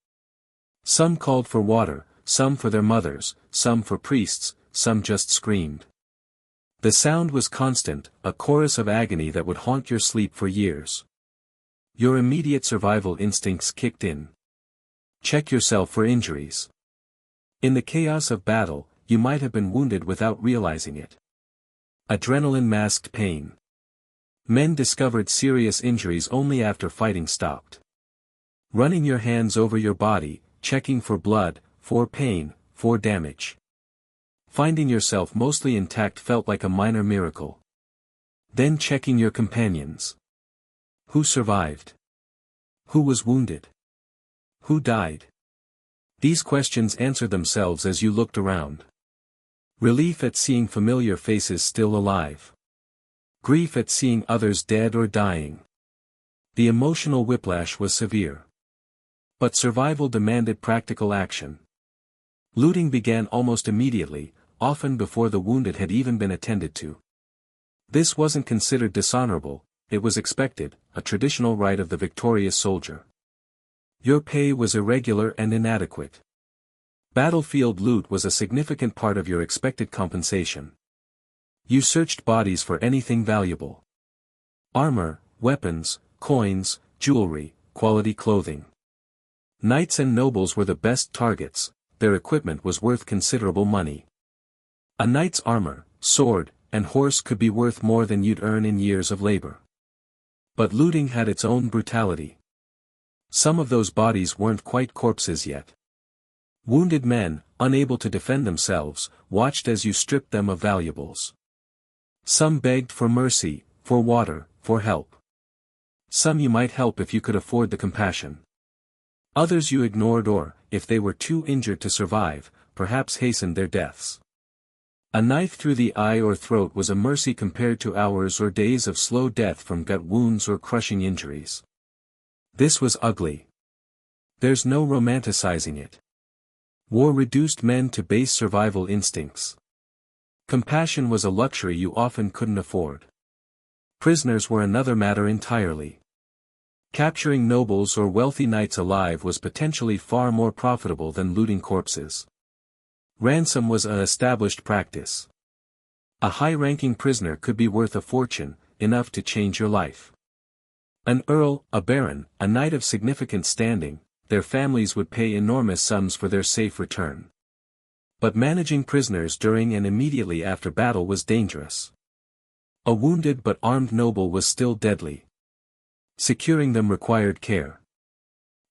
Some called for water, some for their mothers, some for priests, some just screamed. The sound was constant, a chorus of agony that would haunt your sleep for years. Your immediate survival instincts kicked in. Check yourself for injuries. In the chaos of battle, you might have been wounded without realizing it. Adrenaline masked pain. Men discovered serious injuries only after fighting stopped. Running your hands over your body, checking for blood, for pain, for damage. Finding yourself mostly intact felt like a minor miracle. Then checking your companions. Who survived? Who was wounded? Who died? These questions answered themselves as you looked around. Relief at seeing familiar faces still alive. Grief at seeing others dead or dying. The emotional whiplash was severe. But survival demanded practical action. Looting began almost immediately, often before the wounded had even been attended to. This wasn't considered dishonorable, it was expected, a traditional right of the victorious soldier. Your pay was irregular and inadequate. Battlefield loot was a significant part of your expected compensation. You searched bodies for anything valuable. Armor, weapons, coins, jewelry, quality clothing. Knights and nobles were the best targets, their equipment was worth considerable money. A knight's armor, sword, and horse could be worth more than you'd earn in years of labor. But looting had its own brutality. Some of those bodies weren't quite corpses yet. Wounded men, unable to defend themselves, watched as you stripped them of valuables. Some begged for mercy, for water, for help. Some you might help if you could afford the compassion. Others you ignored or, if they were too injured to survive, perhaps hastened their deaths. A knife through the eye or throat was a mercy compared to hours or days of slow death from gut wounds or crushing injuries. This was ugly. There's no romanticizing it. War reduced men to base survival instincts. Compassion was a luxury you often couldn't afford. Prisoners were another matter entirely. Capturing nobles or wealthy knights alive was potentially far more profitable than looting corpses. Ransom was an established practice. A high-ranking prisoner could be worth a fortune, enough to change your life. An earl, a baron, a knight of significant standing, their families would pay enormous sums for their safe return. But managing prisoners during and immediately after battle was dangerous. A wounded but armed noble was still deadly. Securing them required care.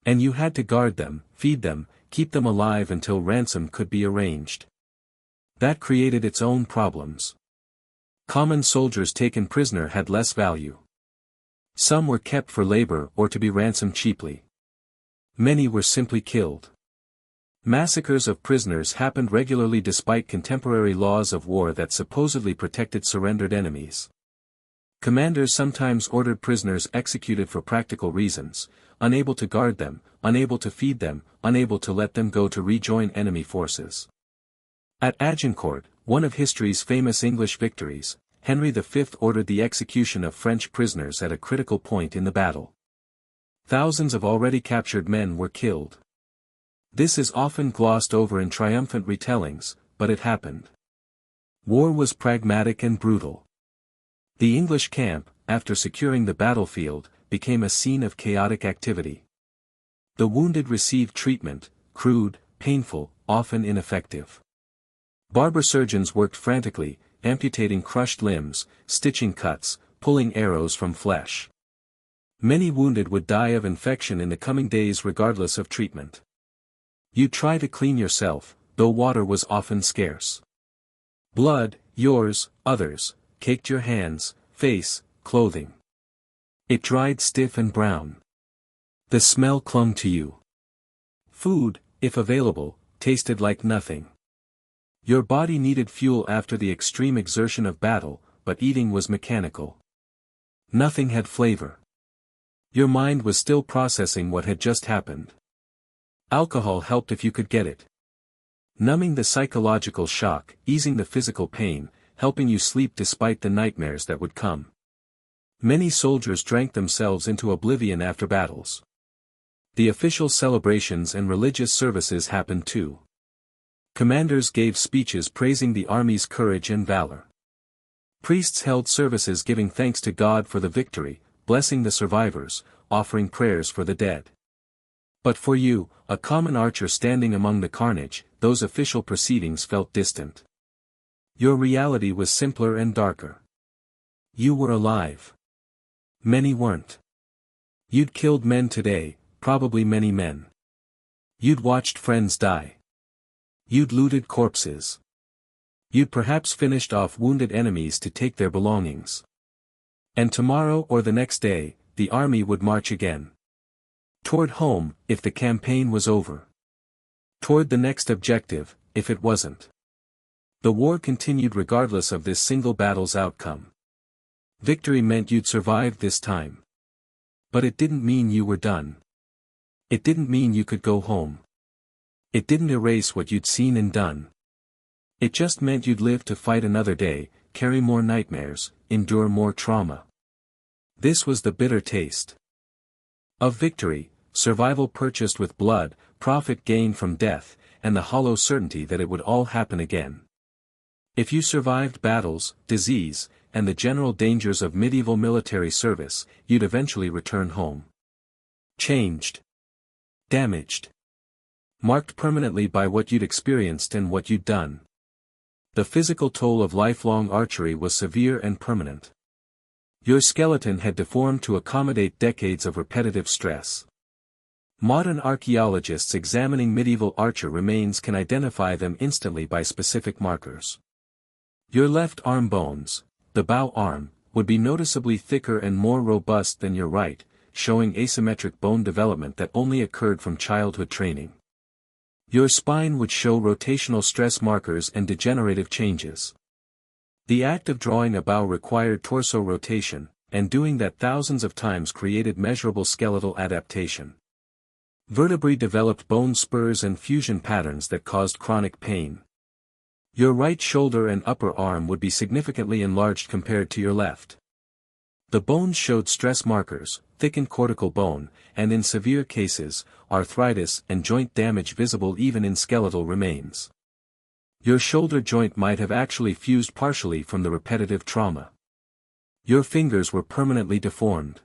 And you had to guard them, feed them, keep them alive until ransom could be arranged. That created its own problems. Common soldiers taken prisoner had less value. Some were kept for labor or to be ransomed cheaply. Many were simply killed. Massacres of prisoners happened regularly despite contemporary laws of war that supposedly protected surrendered enemies. Commanders sometimes ordered prisoners executed for practical reasons, unable to guard them, unable to feed them, unable to let them go to rejoin enemy forces. At Agincourt, one of history's famous English victories, Henry V ordered the execution of French prisoners at a critical point in the battle. Thousands of already captured men were killed. This is often glossed over in triumphant retellings, but it happened. War was pragmatic and brutal. The English camp, after securing the battlefield, became a scene of chaotic activity. The wounded received treatment, crude, painful, often ineffective. Barber surgeons worked frantically, amputating crushed limbs, stitching cuts, pulling arrows from flesh. Many wounded would die of infection in the coming days regardless of treatment. You'd try to clean yourself, though water was often scarce. Blood, yours, others, caked your hands, face, clothing. It dried stiff and brown. The smell clung to you. Food, if available, tasted like nothing. Your body needed fuel after the extreme exertion of battle, but eating was mechanical. Nothing had flavor. Your mind was still processing what had just happened. Alcohol helped if you could get it. Numbing the psychological shock, easing the physical pain, helping you sleep despite the nightmares that would come. Many soldiers drank themselves into oblivion after battles. The official celebrations and religious services happened too. Commanders gave speeches praising the army's courage and valor. Priests held services giving thanks to God for the victory, blessing the survivors, offering prayers for the dead. But for you, a common archer standing among the carnage, those official proceedings felt distant. Your reality was simpler and darker. You were alive. Many weren't. You'd killed men today, probably many men. You'd watched friends die. You'd looted corpses. You'd perhaps finished off wounded enemies to take their belongings. And tomorrow or the next day, the army would march again. Toward home, if the campaign was over. Toward the next objective, if it wasn't. The war continued regardless of this single battle's outcome. Victory meant you'd survived this time. But it didn't mean you were done. It didn't mean you could go home. It didn't erase what you'd seen and done. It just meant you'd live to fight another day, carry more nightmares, endure more trauma. This was the bitter taste of victory, survival purchased with blood, profit gained from death, and the hollow certainty that it would all happen again. If you survived battles, disease, and the general dangers of medieval military service, you'd eventually return home. Changed. Damaged. Marked permanently by what you'd experienced and what you'd done. The physical toll of lifelong archery was severe and permanent. Your skeleton had deformed to accommodate decades of repetitive stress. Modern archaeologists examining medieval archer remains can identify them instantly by specific markers. Your left arm bones, the bow arm, would be noticeably thicker and more robust than your right, showing asymmetric bone development that only occurred from childhood training. Your spine would show rotational stress markers and degenerative changes. The act of drawing a bow required torso rotation, and doing that thousands of times created measurable skeletal adaptation. Vertebrae developed bone spurs and fusion patterns that caused chronic pain. Your right shoulder and upper arm would be significantly enlarged compared to your left. The bones showed stress markers, thickened cortical bone, and in severe cases, arthritis and joint damage visible even in skeletal remains. Your shoulder joint might have actually fused partially from the repetitive trauma. Your fingers were permanently deformed.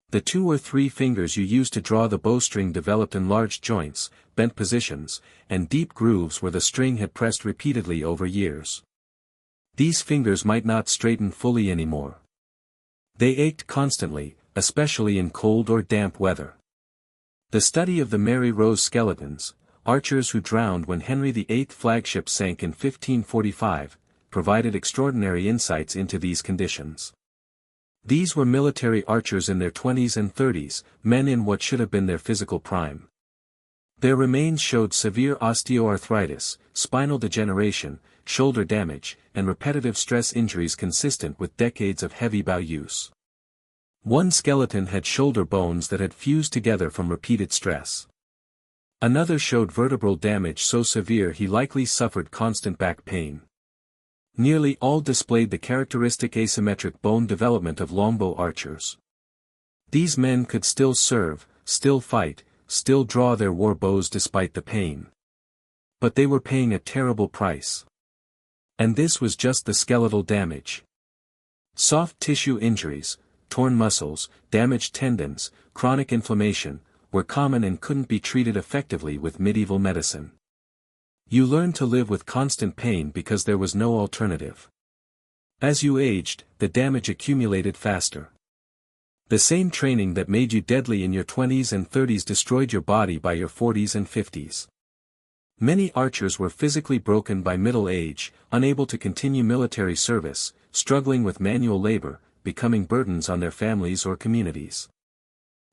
The 2 or 3 fingers you used to draw the bowstring developed enlarged joints, bent positions, and deep grooves where the string had pressed repeatedly over years. These fingers might not straighten fully anymore. They ached constantly, especially in cold or damp weather. The study of the Mary Rose skeletons, archers who drowned when Henry VIII flagship sank in 1545, provided extraordinary insights into these conditions. These were military archers in their 20s and 30s, men in what should have been their physical prime. Their remains showed severe osteoarthritis, spinal degeneration, shoulder damage, and repetitive stress injuries consistent with decades of heavy bow use. One skeleton had shoulder bones that had fused together from repeated stress. Another showed vertebral damage so severe he likely suffered constant back pain. Nearly all displayed the characteristic asymmetric bone development of longbow archers. These men could still serve, still fight, still draw their war bows despite the pain. But they were paying a terrible price. And this was just the skeletal damage. Soft tissue injuries, torn muscles, damaged tendons, chronic inflammation, were common and couldn't be treated effectively with medieval medicine. You learned to live with constant pain because there was no alternative. As you aged, the damage accumulated faster. The same training that made you deadly in your 20s and 30s destroyed your body by your 40s and 50s. Many archers were physically broken by middle age, unable to continue military service, struggling with manual labor, becoming burdens on their families or communities.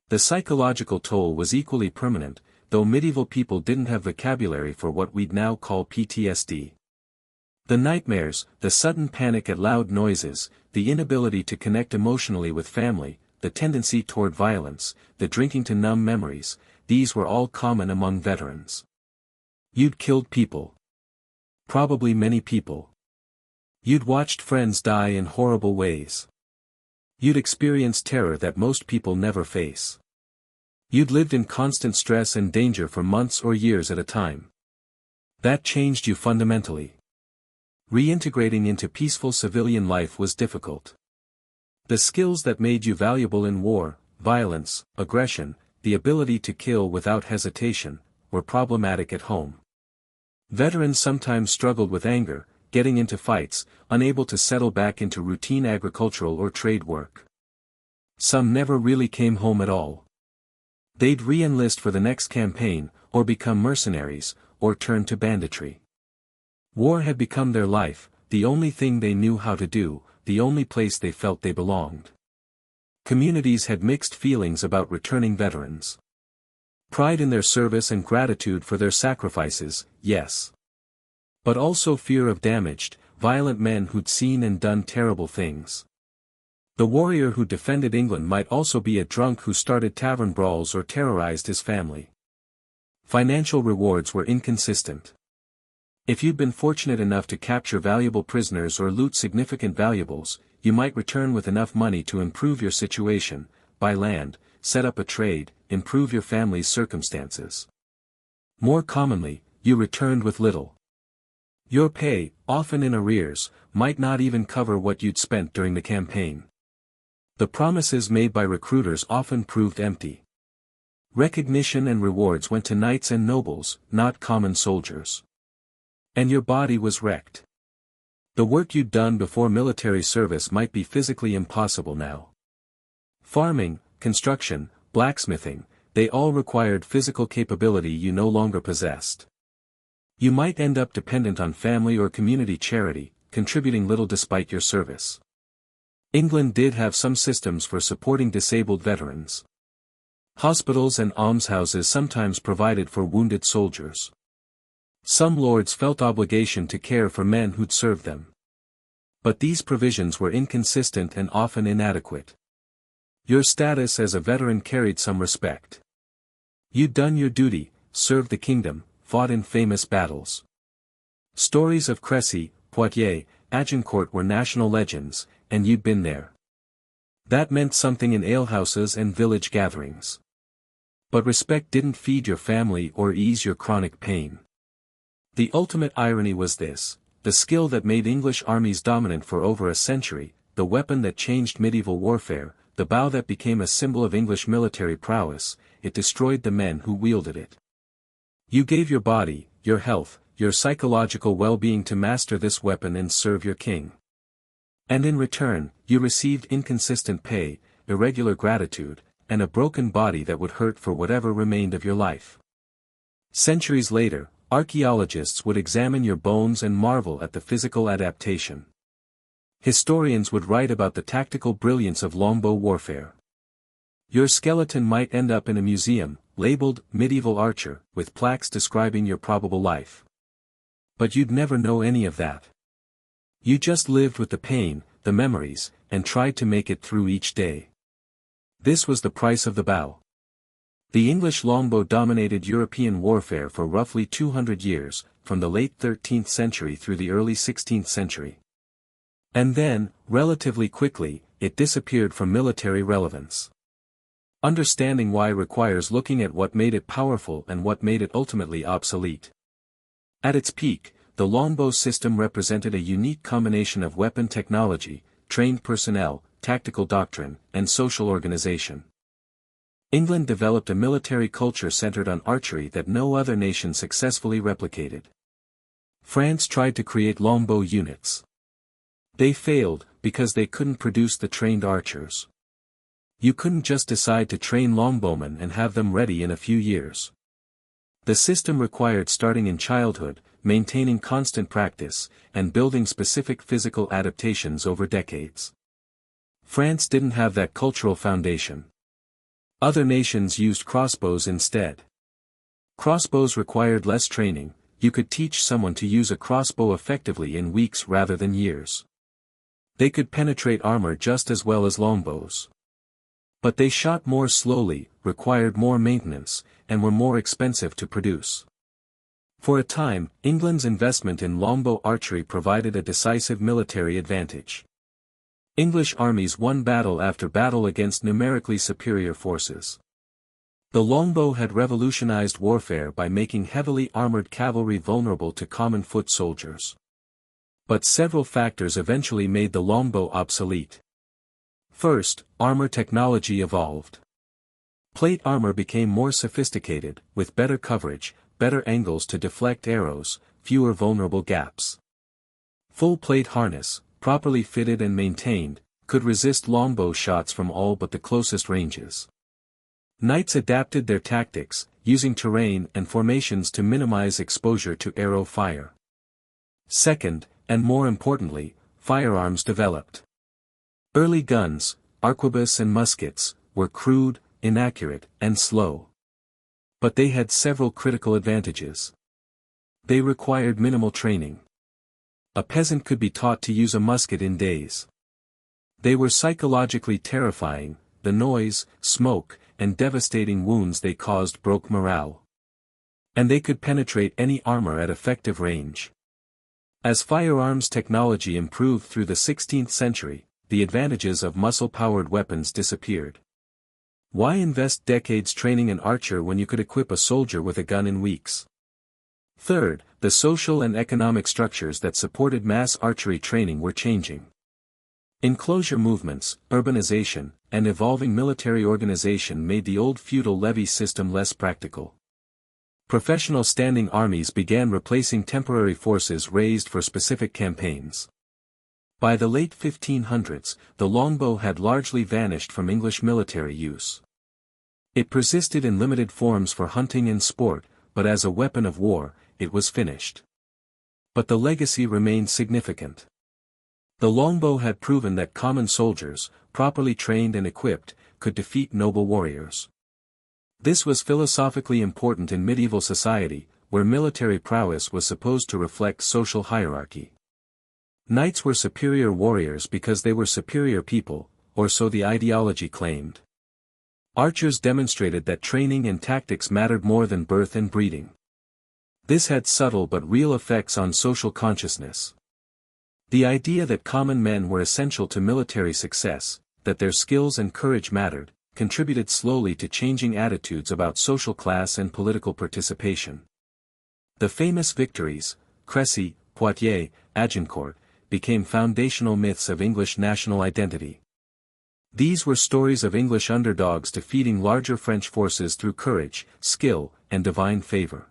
The psychological toll was equally permanent, though medieval people didn't have vocabulary for what we'd now call PTSD. The nightmares, the sudden panic at loud noises, the inability to connect emotionally with family, the tendency toward violence, the drinking to numb memories, these were all common among veterans. You'd killed people. Probably many people. You'd watched friends die in horrible ways. You'd experienced terror that most people never face. You'd lived in constant stress and danger for months or years at a time. That changed you fundamentally. Reintegrating into peaceful civilian life was difficult. The skills that made you valuable in war, violence, aggression, the ability to kill without hesitation, were problematic at home. Veterans sometimes struggled with anger, getting into fights, unable to settle back into routine agricultural or trade work. Some never really came home at all. They'd re-enlist for the next campaign, or become mercenaries, or turn to banditry. War had become their life, the only thing they knew how to do, the only place they felt they belonged. Communities had mixed feelings about returning veterans. Pride in their service and gratitude for their sacrifices, yes. But also fear of damaged, violent men who'd seen and done terrible things. The warrior who defended England might also be a drunk who started tavern brawls or terrorized his family. Financial rewards were inconsistent. If you'd been fortunate enough to capture valuable prisoners or loot significant valuables, you might return with enough money to improve your situation, buy land, set up a trade, improve your family's circumstances. More commonly, you returned with little. Your pay, often in arrears, might not even cover what you'd spent during the campaign. The promises made by recruiters often proved empty. Recognition and rewards went to knights and nobles, not common soldiers. And your body was wrecked. The work you'd done before military service might be physically impossible now. Farming, construction, blacksmithing, they all required physical capability you no longer possessed. You might end up dependent on family or community charity, contributing little despite your service. England did have some systems for supporting disabled veterans. Hospitals and almshouses sometimes provided for wounded soldiers. Some lords felt obligation to care for men who'd served them. But these provisions were inconsistent and often inadequate. Your status as a veteran carried some respect. You'd done your duty, served the kingdom, fought in famous battles. Stories of Crécy, Poitiers, Agincourt were national legends, and you'd been there. That meant something in alehouses and village gatherings. But respect didn't feed your family or ease your chronic pain. The ultimate irony was this: the skill that made English armies dominant for over a century, the weapon that changed medieval warfare, the bow that became a symbol of English military prowess, it destroyed the men who wielded it. You gave your body, your health, your psychological well-being to master this weapon and serve your king. And in return, you received inconsistent pay, irregular gratitude, and a broken body that would hurt for whatever remained of your life. Centuries later, archaeologists would examine your bones and marvel at the physical adaptation. Historians would write about the tactical brilliance of longbow warfare. Your skeleton might end up in a museum, labeled medieval archer, with plaques describing your probable life. But you'd never know any of that. You just lived with the pain, the memories, and tried to make it through each day. This was the price of the bow. The English longbow dominated European warfare for roughly 200 years, from the late 13th century through the early 16th century. And then, relatively quickly, it disappeared from military relevance. Understanding why requires looking at what made it powerful and what made it ultimately obsolete. At its peak, the longbow system represented a unique combination of weapon technology, trained personnel, tactical doctrine, and social organization. England developed a military culture centered on archery that no other nation successfully replicated. France tried to create longbow units. They failed, because they couldn't produce the trained archers. You couldn't just decide to train longbowmen and have them ready in a few years. The system required starting in childhood, maintaining constant practice, and building specific physical adaptations over decades. France didn't have that cultural foundation. Other nations used crossbows instead. Crossbows required less training. You could teach someone to use a crossbow effectively in weeks rather than years. They could penetrate armor just as well as longbows. But they shot more slowly, required more maintenance, and were more expensive to produce. For a time, England's investment in longbow archery provided a decisive military advantage. English armies won battle after battle against numerically superior forces. The longbow had revolutionized warfare by making heavily armored cavalry vulnerable to common foot soldiers. But several factors eventually made the longbow obsolete. First, armor technology evolved. Plate armor became more sophisticated, with better coverage, better angles to deflect arrows, fewer vulnerable gaps. Full plate harness, properly fitted and maintained, could resist longbow shots from all but the closest ranges. Knights adapted their tactics, using terrain and formations to minimize exposure to arrow fire. Second, and more importantly, firearms developed. Early guns, arquebus and muskets, were crude, inaccurate, and slow. But they had several critical advantages. They required minimal training. A peasant could be taught to use a musket in days. They were psychologically terrifying. The noise, smoke, and devastating wounds they caused broke morale. And they could penetrate any armor at effective range. As firearms technology improved through the 16th century, the advantages of muscle-powered weapons disappeared. Why invest decades training an archer when you could equip a soldier with a gun in weeks? Third, the social and economic structures that supported mass archery training were changing. Enclosure movements, urbanization, and evolving military organization made the old feudal levy system less practical. Professional standing armies began replacing temporary forces raised for specific campaigns. By the late 1500s, the longbow had largely vanished from English military use. It persisted in limited forms for hunting and sport, but as a weapon of war, it was finished. But the legacy remained significant. The longbow had proven that common soldiers, properly trained and equipped, could defeat noble warriors. This was philosophically important in medieval society, where military prowess was supposed to reflect social hierarchy. Knights were superior warriors because they were superior people, or so the ideology claimed. Archers demonstrated that training and tactics mattered more than birth and breeding. This had subtle but real effects on social consciousness. The idea that common men were essential to military success, that their skills and courage mattered, contributed slowly to changing attitudes about social class and political participation. The famous victories, Crécy, Poitiers, Agincourt, became foundational myths of English national identity. These were stories of English underdogs defeating larger French forces through courage, skill, and divine favor.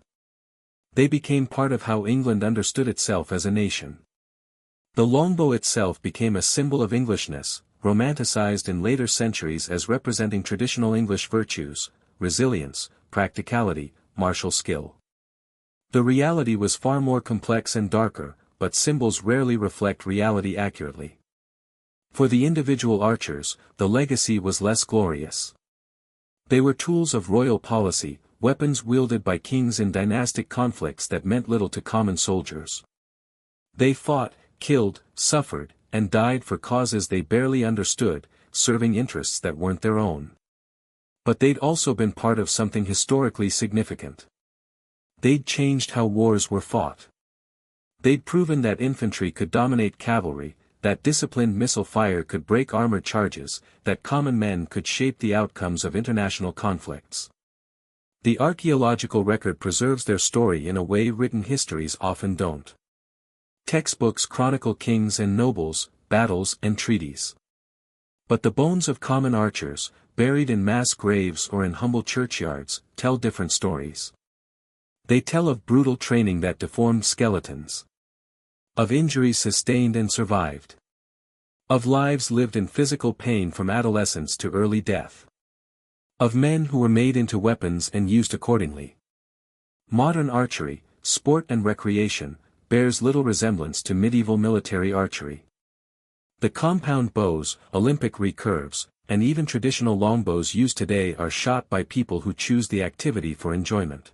They became part of how England understood itself as a nation. The longbow itself became a symbol of Englishness, romanticized in later centuries as representing traditional English virtues, resilience, practicality, martial skill. The reality was far more complex and darker, but symbols rarely reflect reality accurately. For the individual archers, the legacy was less glorious. They were tools of royal policy, weapons wielded by kings in dynastic conflicts that meant little to common soldiers. They fought, killed, suffered, and died for causes they barely understood, serving interests that weren't their own. But they'd also been part of something historically significant. They'd changed how wars were fought. They'd proven that infantry could dominate cavalry, that disciplined missile fire could break armored charges, that common men could shape the outcomes of international conflicts. The archaeological record preserves their story in a way written histories often don't. Textbooks chronicle kings and nobles, battles and treaties. But the bones of common archers, buried in mass graves or in humble churchyards, tell different stories. They tell of brutal training that deformed skeletons. Of injuries sustained and survived. Of lives lived in physical pain from adolescence to early death. Of men who were made into weapons and used accordingly. Modern archery, sport and recreation, bears little resemblance to medieval military archery. The compound bows, Olympic recurves, and even traditional longbows used today are shot by people who choose the activity for enjoyment.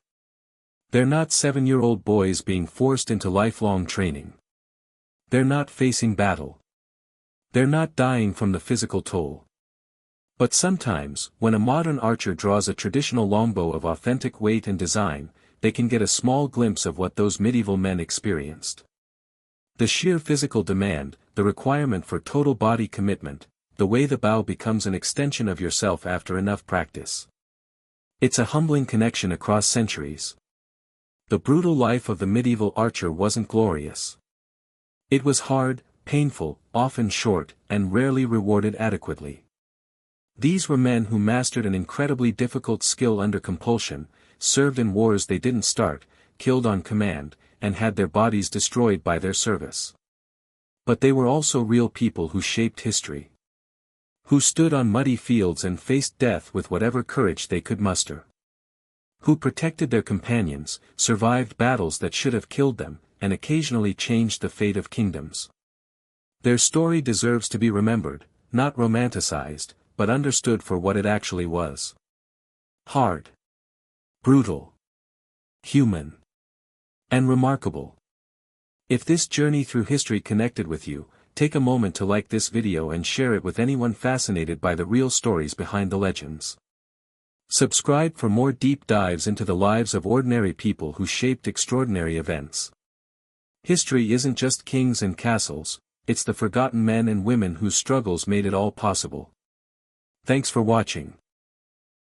They're not 7-year-old boys being forced into lifelong training. They're not facing battle. They're not dying from the physical toll. But sometimes, when a modern archer draws a traditional longbow of authentic weight and design, they can get a small glimpse of what those medieval men experienced. The sheer physical demand, the requirement for total body commitment, the way the bow becomes an extension of yourself after enough practice. It's a humbling connection across centuries. The brutal life of the medieval archer wasn't glorious. It was hard, painful, often short, and rarely rewarded adequately. These were men who mastered an incredibly difficult skill under compulsion, served in wars they didn't start, killed on command, and had their bodies destroyed by their service. But they were also real people who shaped history. Who stood on muddy fields and faced death with whatever courage they could muster. Who protected their companions, survived battles that should have killed them, and occasionally changed the fate of kingdoms. Their story deserves to be remembered, not romanticized, but understood for what it actually was. Hard. Brutal. Human. And remarkable. If this journey through history connected with you, take a moment to like this video and share it with anyone fascinated by the real stories behind the legends. Subscribe for more deep dives into the lives of ordinary people who shaped extraordinary events. History isn't just kings and castles, it's the forgotten men and women whose struggles made it all possible. Thanks for watching.